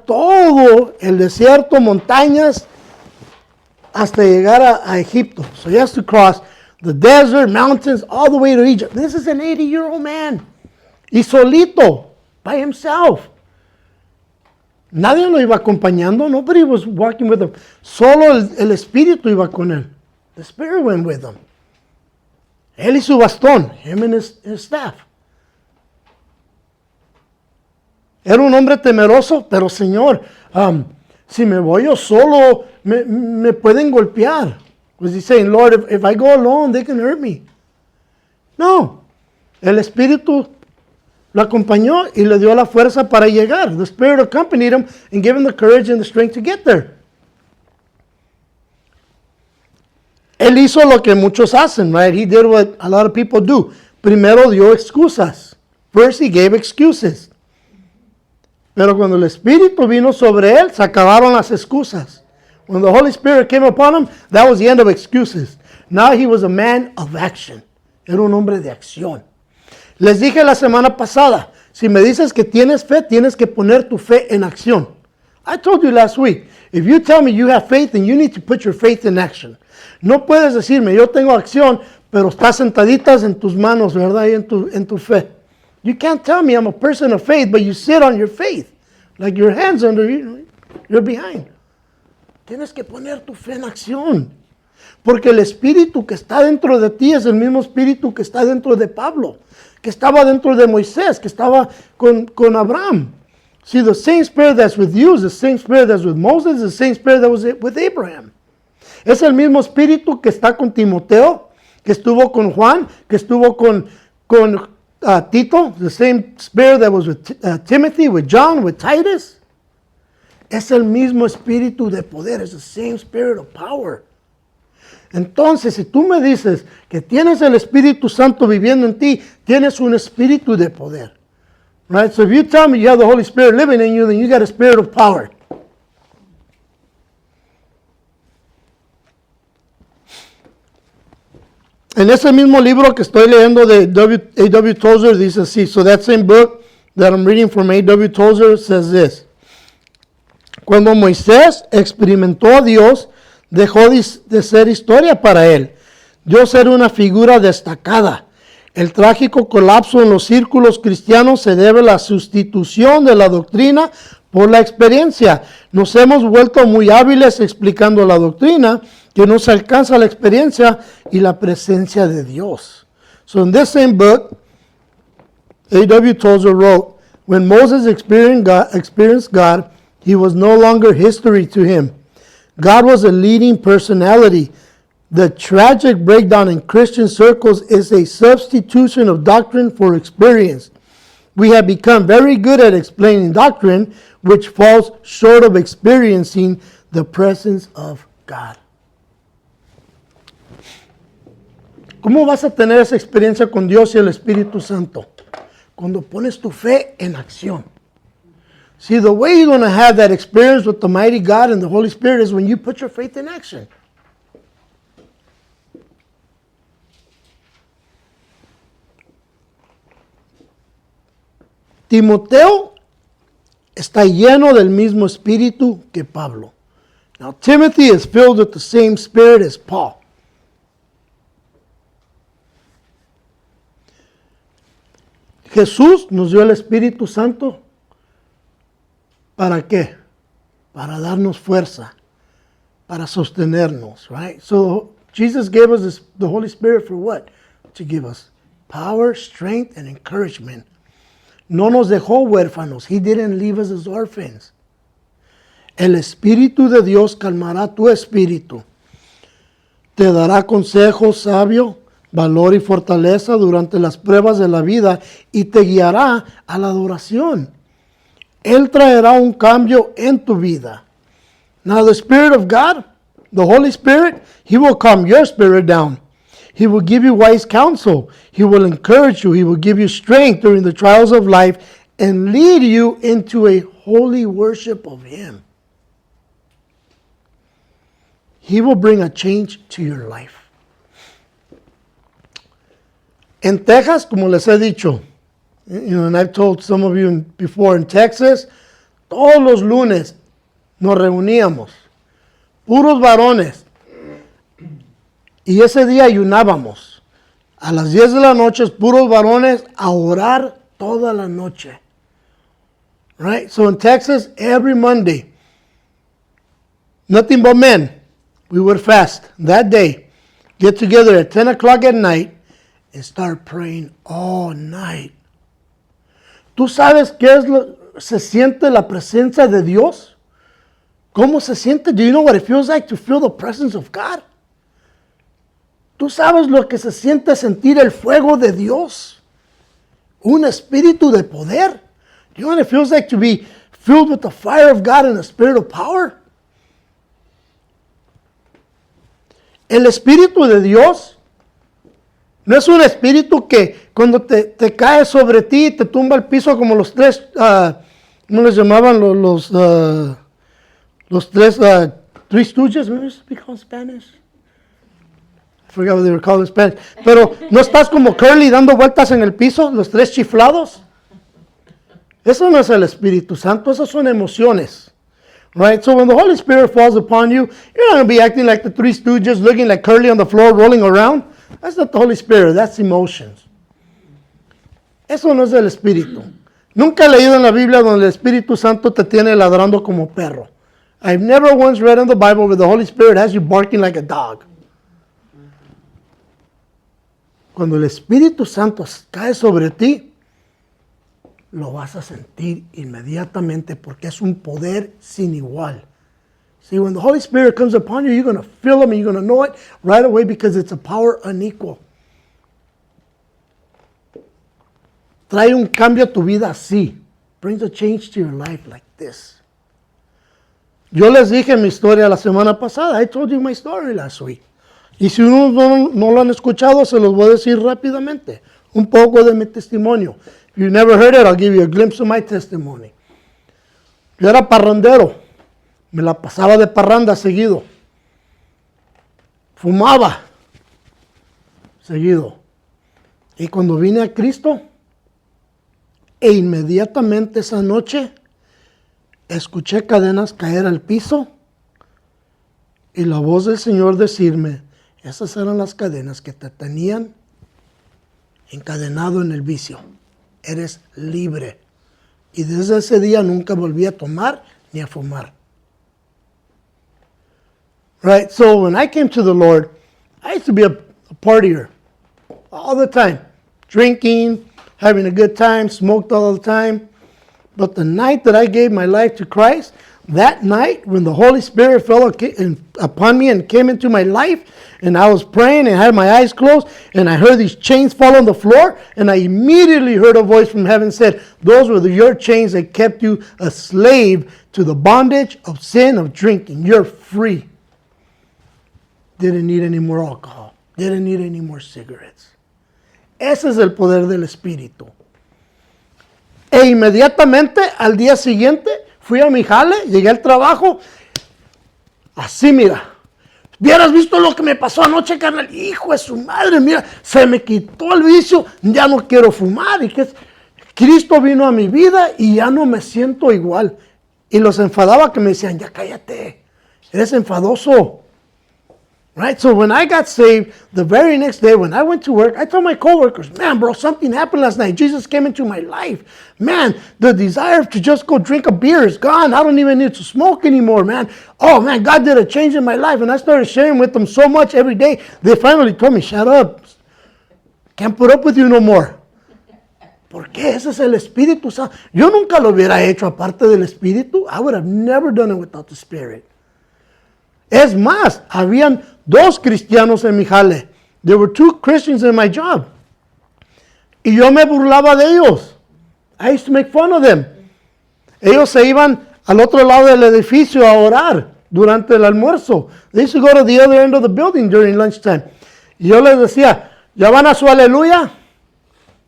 S1: todo el desierto, montañas, hasta llegar a Egipto. So he has to cross the desert, mountains, all the way to Egypt. This is an 80-year-old man. Y solito, by himself. Nadie lo iba acompañando. Nobody was walking with him. Solo el Espíritu iba con él. The Spirit went with him. Él y su bastón, him and his staff. Era un hombre temeroso, pero Señor, si me voy yo solo, me pueden golpear. Was he saying, Lord, if I go alone, they can hurt me? No. El Espíritu lo acompañó y le dio la fuerza para llegar. The Spirit accompanied him and gave him the courage and the strength to get there. Él hizo lo que muchos hacen, right? He did what a lot of people do. Primero dio excusas. First he gave excuses. Pero cuando el Espíritu vino sobre él, se acabaron las excusas. When the Holy Spirit came upon him, that was the end of excuses. Now he was a man of action. Era un hombre de acción. Les dije la semana pasada, si me dices que tienes fe, tienes que poner tu fe en acción. I told you last week, if you tell me you have faith, then you need to put your faith in action. No puedes decirme, yo tengo acción, pero estás sentaditas en tus manos, ¿verdad? Y en tu fe. You can't tell me I'm a person of faith, but you sit on your faith. Like your hands under you, you're behind. Tienes que poner tu fe en acción. Porque el espíritu que está dentro de ti es el mismo espíritu que está dentro de Pablo, que estaba dentro de Moisés, que estaba con Abraham. See, the same spirit that's with you is the same spirit that's with Moses, the same spirit that was with Abraham. Es el mismo espíritu que está con Timoteo, que estuvo con Juan, que estuvo con Tito, the same spirit that was with Timothy, with John, with Titus. Es el mismo espíritu de poder, it's the same spirit of power. Entonces, si tú me dices que tienes el Espíritu Santo viviendo en ti, tienes un espíritu de poder. Right? So if you tell me you have the Holy Spirit living in you, then you got a spirit of power. En ese mismo libro que estoy leyendo de A.W. Tozer dice así, so that same book that I'm reading from A.W. Tozer says this. Cuando Moisés experimentó a Dios, dejó de ser historia para él. Dios era una figura destacada. El trágico colapso en los círculos cristianos se debe a la sustitución de la doctrina por la experiencia. Nos hemos vuelto muy hábiles explicando la doctrina, que no se alcanza la experiencia y la presencia de Dios. So in this same book, A.W. Tozer wrote, when Moses experienced God, he was no longer history to him. God was a leading personality. The tragic breakdown in Christian circles is a substitution of doctrine for experience. We have become very good at explaining doctrine, which falls short of experiencing the presence of God. ¿Cómo vas a tener esa experiencia con Dios y el Espíritu Santo? Cuando pones tu fe en acción. See, the way you're going to have that experience with the mighty God and the Holy Spirit is when you put your faith in action. Timoteo está lleno del mismo espíritu que Pablo. Now, Timothy is filled with the same spirit as Paul. Jesús nos dio el Espíritu Santo. ¿Para qué? Para darnos fuerza, para sostenernos, right? So Jesus gave us the Holy Spirit for what? To give us power, strength, and encouragement. No nos dejó huérfanos. He didn't leave us as orphans. El Espíritu de Dios calmará tu espíritu. Te dará consejo sabio, valor y fortaleza durante las pruebas de la vida y te guiará a la adoración. Él traerá un cambio en tu vida. Now the Spirit of God, the Holy Spirit, He will calm your spirit down. He will give you wise counsel. He will encourage you. He will give you strength during the trials of life and lead you into a holy worship of Him. He will bring a change to your life. En Texas, como les he dicho, and I've told some of you before, in Texas, todos los lunes nos reuníamos, puros varones, y ese día ayunábamos. A las 10 de la noche, puros varones, a orar toda la noche. Right? So in Texas, every Monday, nothing but men, we would fast that day, get together at 10 o'clock at night, and start praying all night. ¿Tú sabes qué es se siente la presencia de Dios? ¿Cómo se siente? Do you know what it feels like to feel the presence of God? ¿Tú sabes lo que se siente sentir el fuego de Dios? Un espíritu de poder. Do you know what it feels like to be filled with the fire of God and the spirit of power? El espíritu de Dios no es un espíritu que cuando te cae sobre ti te tumba al piso como los tres, ¿cómo les llamaban? Los tres, Three Stooges. What used to be called in Spanish? I forgot what they were called in Spanish. Pero no estás como Curly dando vueltas en el piso, los tres chiflados. Eso no es el Espíritu Santo, esas son emociones. Right? So when the Holy Spirit falls upon you, you're not going to be acting like the Three Stooges, looking like Curly on the floor, rolling around. That's not the Holy Spirit, that's emotions. Eso no es el Espíritu. Nunca he leído en la Biblia donde el Espíritu Santo te tiene ladrando como perro. I've never once read in the Bible where the Holy Spirit has you barking like a dog. Cuando el Espíritu Santo cae sobre ti, lo vas a sentir inmediatamente porque es un poder sin igual. See, when the Holy Spirit comes upon you, you're going to feel Him and you're going to know it right away because it's a power unequal. Trae un cambio a tu vida así. Brings a change to your life like this. Yo les dije mi historia la semana pasada. I told you my story last week. Y si uno no lo han escuchado, se los voy a decir rápidamente. Un poco de mi testimonio. If you never heard it, I'll give you a glimpse of my testimony. Yo era parrandero. Me la pasaba de parranda seguido. Fumaba seguido. Y cuando vine a Cristo, e inmediatamente esa noche, escuché cadenas caer al piso y la voz del Señor decirme, esas eran las cadenas que te tenían encadenado en el vicio. Eres libre. Y desde ese día nunca volví a tomar ni a fumar. Right, so when I came to the Lord, I used to be a partier all the time, drinking, having a good time, smoked all the time. But the night that I gave my life to Christ, that night when the Holy Spirit fell upon me and came into my life, and I was praying and had my eyes closed, and I heard these chains fall on the floor, and I immediately heard a voice from heaven said, those were your chains that kept you a slave to the bondage of sin, of drinking. You're free. Didn't need any more alcohol. Didn't need any more cigarettes. Ese es el poder del Espíritu. E inmediatamente, al día siguiente, fui a mi jale, llegué al trabajo, así mira. ¿Hubieras visto lo que me pasó anoche, carnal? Hijo de su madre, mira, se me quitó el vicio, ya no quiero fumar. Y que Cristo vino a mi vida y ya no me siento igual. Y los enfadaba que me decían, ya cállate, eres enfadoso. Right? So when I got saved, the very next day when I went to work, I told my coworkers, man, bro, something happened last night. Jesus came into my life. Man, the desire to just go drink a beer is gone. I don't even need to smoke anymore, man. Oh, man, God did a change in my life. And I started sharing with them so much every day. They finally told me, shut up. Can't put up with you no more. ¿Por qué? Ese es el Espíritu Santo. Yo nunca lo hubiera hecho aparte del Espíritu. I would have never done it without the Spirit. Es más, habían dos cristianos en mi jale. There were two Christians in my job. Y yo me burlaba de ellos. I used to make fun of them. Ellos se iban al otro lado del edificio a orar durante el almuerzo. They used to go to the other end of the building during lunchtime. Y yo les decía, ¿ya van a su aleluya?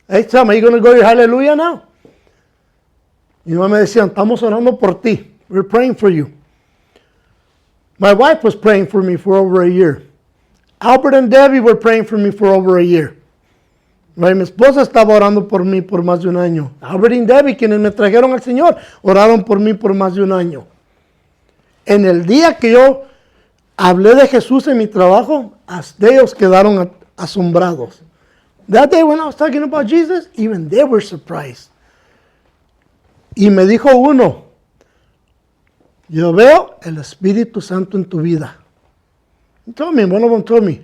S1: Hey, Sam, are you going to go to your hallelujah now? Y no me decían, estamos orando por ti. We're praying for you. My wife was praying for me for over a year. Albert and Debbie were praying for me for over a year. Right? Mi esposa estaba orando por mí por más de un año. Albert y Debbie, quienes me trajeron al Señor, oraron por mí por más de un año. En el día que yo hablé de Jesús en mi trabajo, hasta ellos quedaron asombrados. That day when I was talking about Jesus, even they were surprised. Y me dijo uno, yo veo el Espíritu Santo en tu vida. He told me, one of them told me,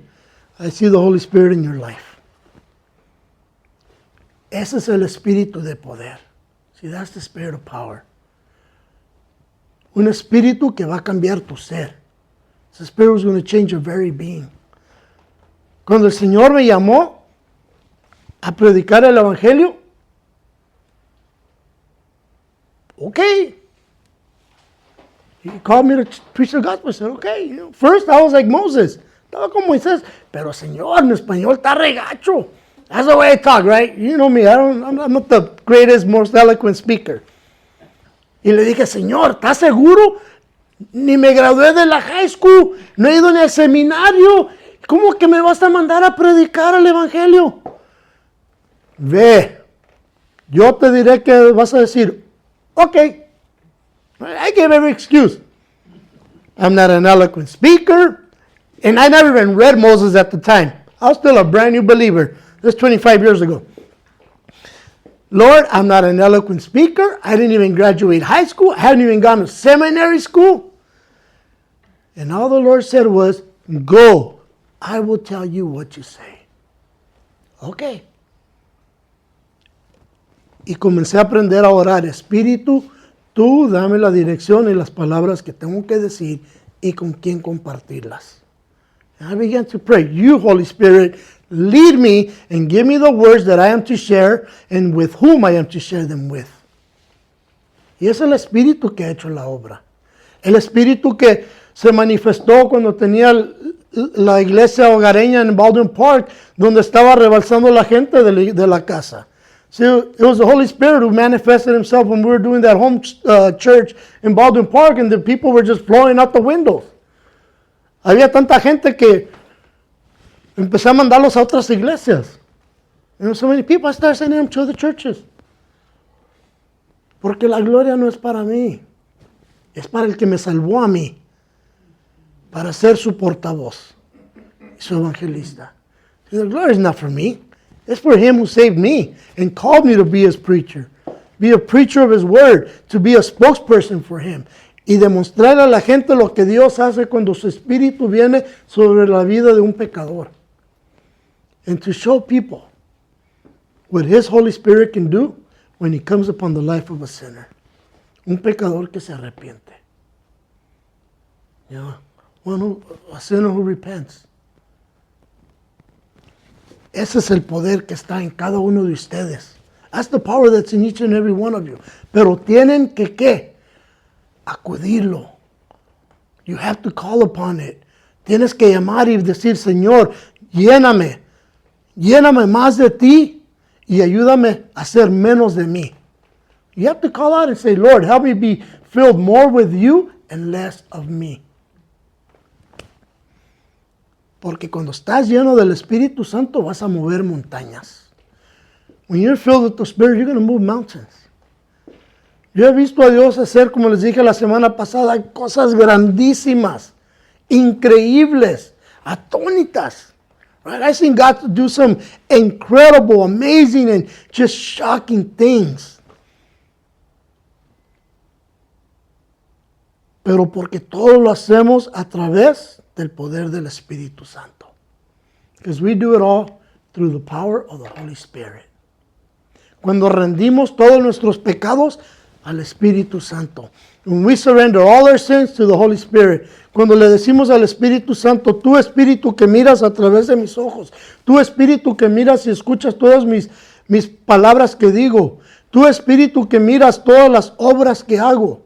S1: I see the Holy Spirit in your life. Ese es el espíritu de poder. See, that's the spirit of power. Un espíritu que va a cambiar tu ser. Ese spirit is going to change your very being. Cuando el Señor me llamó a predicar el Evangelio, okay. He called me to preach the gospel. I said, okay. You know, first, I was like Moses. Estaba como Moisés. Pero, Señor, mi español está regacho. That's the way I talk, right? You know me. I'm not the greatest, most eloquent speaker. Y le dije, Señor, ¿estás seguro? Ni me gradué de la high school. No he ido ni al seminario. ¿Cómo que me vas a mandar a predicar el Evangelio? Ve. Yo te diré que vas a decir, okay. I gave every excuse. I'm not an eloquent speaker. And I never even read Moses at the time. I was still a brand new believer. This 25 years ago. Lord, I'm not an eloquent speaker. I didn't even graduate high school. I hadn't even gone to seminary school. And all the Lord said was, go. I will tell you what you say. Okay. Y comencé a aprender a orar. Espíritu, tú dame la dirección y las palabras que tengo que decir y con quién compartirlas. And I began to pray. You, Holy Spirit, lead me and give me the words that I am to share and with whom I am to share them with. Y es el Espíritu que ha hecho la obra. El Espíritu que se manifestó cuando tenía la iglesia hogareña en Baldwin Park, donde estaba rebalsando la gente de la casa. See, it was the Holy Spirit who manifested himself when we were doing that home church in Baldwin Park, and the people were just flowing out the windows. Había tanta gente que empecé a mandarlos a otras iglesias. And so many people, I started sending them to the churches. Porque la gloria no es para mí. Es para el que me salvó a mí. Para ser su portavoz. Su evangelista. The glory is not for me. It's for him who saved me and called me to be his preacher. Be a preacher of his word. To be a spokesperson for him. Y demostrar a la gente lo que Dios hace cuando su espíritu viene sobre la vida de un pecador. And to show people what his Holy Spirit can do when he comes upon the life of a sinner. Un pecador que se arrepiente. You know, a sinner who repents. Ese es el poder que está en cada uno de ustedes. That's the power that's in each and every one of you. Pero tienen que, ¿qué? Acudirlo. You have to call upon it. Tienes que llamar y decir, Señor, lléname. Lléname más de ti y ayúdame a hacer menos de mí. You have to call out and say, Lord, help me be filled more with you and less of me. Porque cuando estás lleno del Espíritu Santo vas a mover montañas. When you're filled with the Spirit, you're going to move mountains. Yo he visto a Dios hacer, como les dije la semana pasada, cosas grandísimas, increíbles, atónitas. Right? I've seen God do some incredible, amazing, and just shocking things. Pero porque todo lo hacemos a través del poder del Espíritu Santo. Because we do it all through the power of the Holy Spirit. Cuando rendimos todos nuestros pecados al Espíritu Santo. When we surrender all our sins to the Holy Spirit. Cuando le decimos al Espíritu Santo, tú Espíritu que miras a través de mis ojos, tú Espíritu que miras y escuchas todas mis palabras que digo, tú Espíritu que miras todas las obras que hago,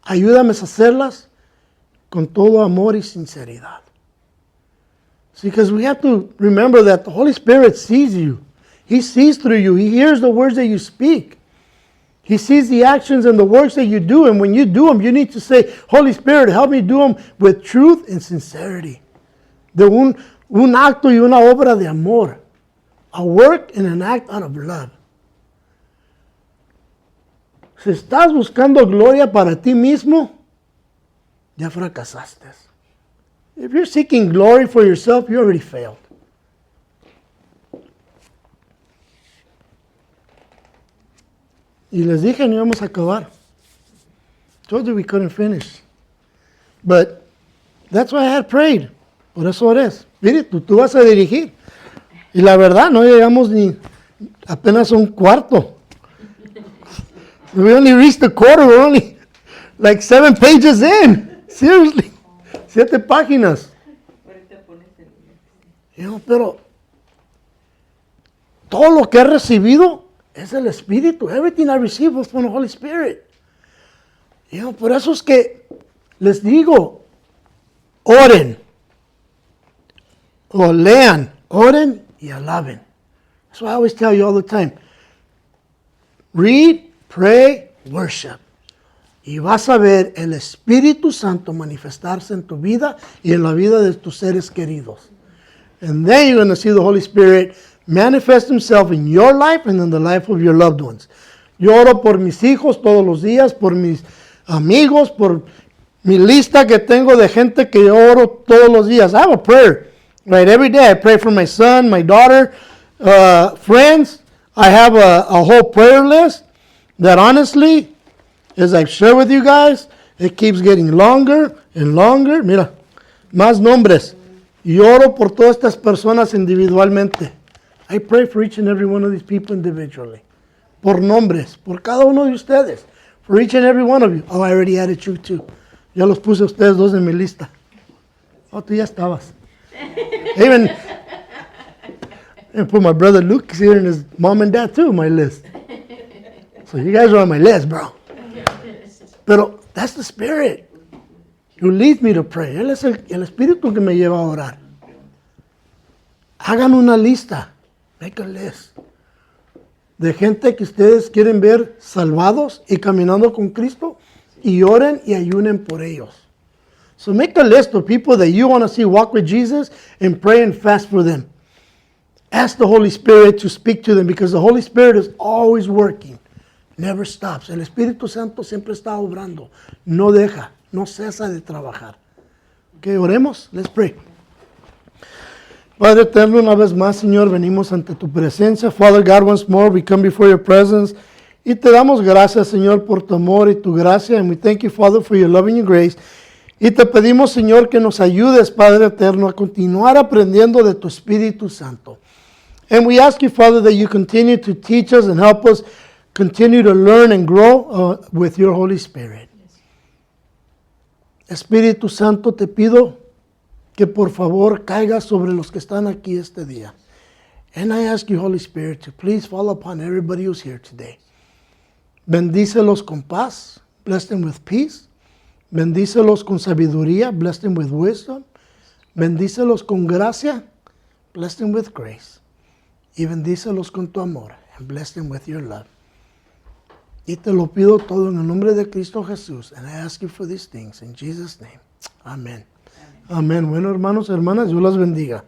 S1: ayúdame a hacerlas con todo amor y sinceridad. See, because we have to remember that the Holy Spirit sees you. He sees through you. He hears the words that you speak. He sees the actions and the works that you do. And when you do them, you need to say, Holy Spirit, help me do them with truth and sincerity. De un acto y una obra de amor. A work and an act out of love. Si estás buscando gloria para ti mismo, ya fracasaste. If you're seeking glory for yourself, you already failed. Y les dije, no íbamos a acabar. Told you we couldn't finish. But that's why I had prayed. Por eso eres. Espíritu, tú vas a dirigir. Y la verdad, no llegamos ni apenas un cuarto. We only reached a quarter. We're only like 7 pages in. Seriously. 7 páginas. Pero todo lo que he recibido es el Espíritu. Everything I receive was from the Holy Spirit. Por eso es que les digo, oren. O lean, oren y alaben. That's what I always tell you all the time. Read, pray, worship. Y vas a ver el Espíritu Santo manifestarse en tu vida y en la vida de tus seres queridos. And then you're going to see the Holy Spirit manifest himself in your life and in the life of your loved ones. Yo oro por mis hijos todos los días, por mis amigos, por mi lista que tengo de gente que yo oro todos los días. I have a prayer, right? Every day I pray for my son, my daughter, friends. I have a whole prayer list that honestly, as I've shared with you guys, it keeps getting longer and longer. Mira, más nombres. Y oro por todas estas personas individualmente. I pray for each and every one of these people individually. Por nombres, por cada uno de ustedes. For each and every one of you. Oh, I already added you too. Ya los puse a ustedes dos en mi lista. Oh, tú ya estabas. Even I put my brother Luke here and his mom and dad too on my list. So you guys are on my list, bro. Pero that's the Spirit who leads me to pray. Él es el Espíritu que me lleva a orar. Hagan una lista. Make a list. De gente que ustedes quieren ver salvados y caminando con Cristo. Y oren y ayunen por ellos. So make a list of people that you want to see walk with Jesus and pray and fast for them. Ask the Holy Spirit to speak to them because the Holy Spirit is always working. Never stops. El Espíritu Santo siempre está obrando. No deja, no cesa de trabajar. Okay, oremos. Let's pray. Padre eterno, una vez más, Señor, venimos ante tu presencia. Father God, once more, we come before your presence. Y te damos gracias, Señor, por tu amor y tu gracia. And we thank you, Father, for your love and your grace. Y te pedimos, Señor, que nos ayudes, Padre eterno, a continuar aprendiendo de tu Espíritu Santo. And we ask you, Father, that you continue to teach us and help us continue to learn and grow with your Holy Spirit. Espíritu Santo, te pido que por favor caiga sobre los que están aquí este día. And I ask you, Holy Spirit, to please fall upon everybody who's here today. Bendícelos con paz. Bless them with peace. Bendícelos con sabiduría. Bless them with wisdom. Bendícelos con gracia. Bless them with grace. Y bendícelos con tu amor. And bless them with your love. Y te lo pido todo en el nombre de Cristo Jesús. And I ask you for these things in Jesus' name. Amen. Amén. Bueno, hermanos, hermanas, Dios las bendiga.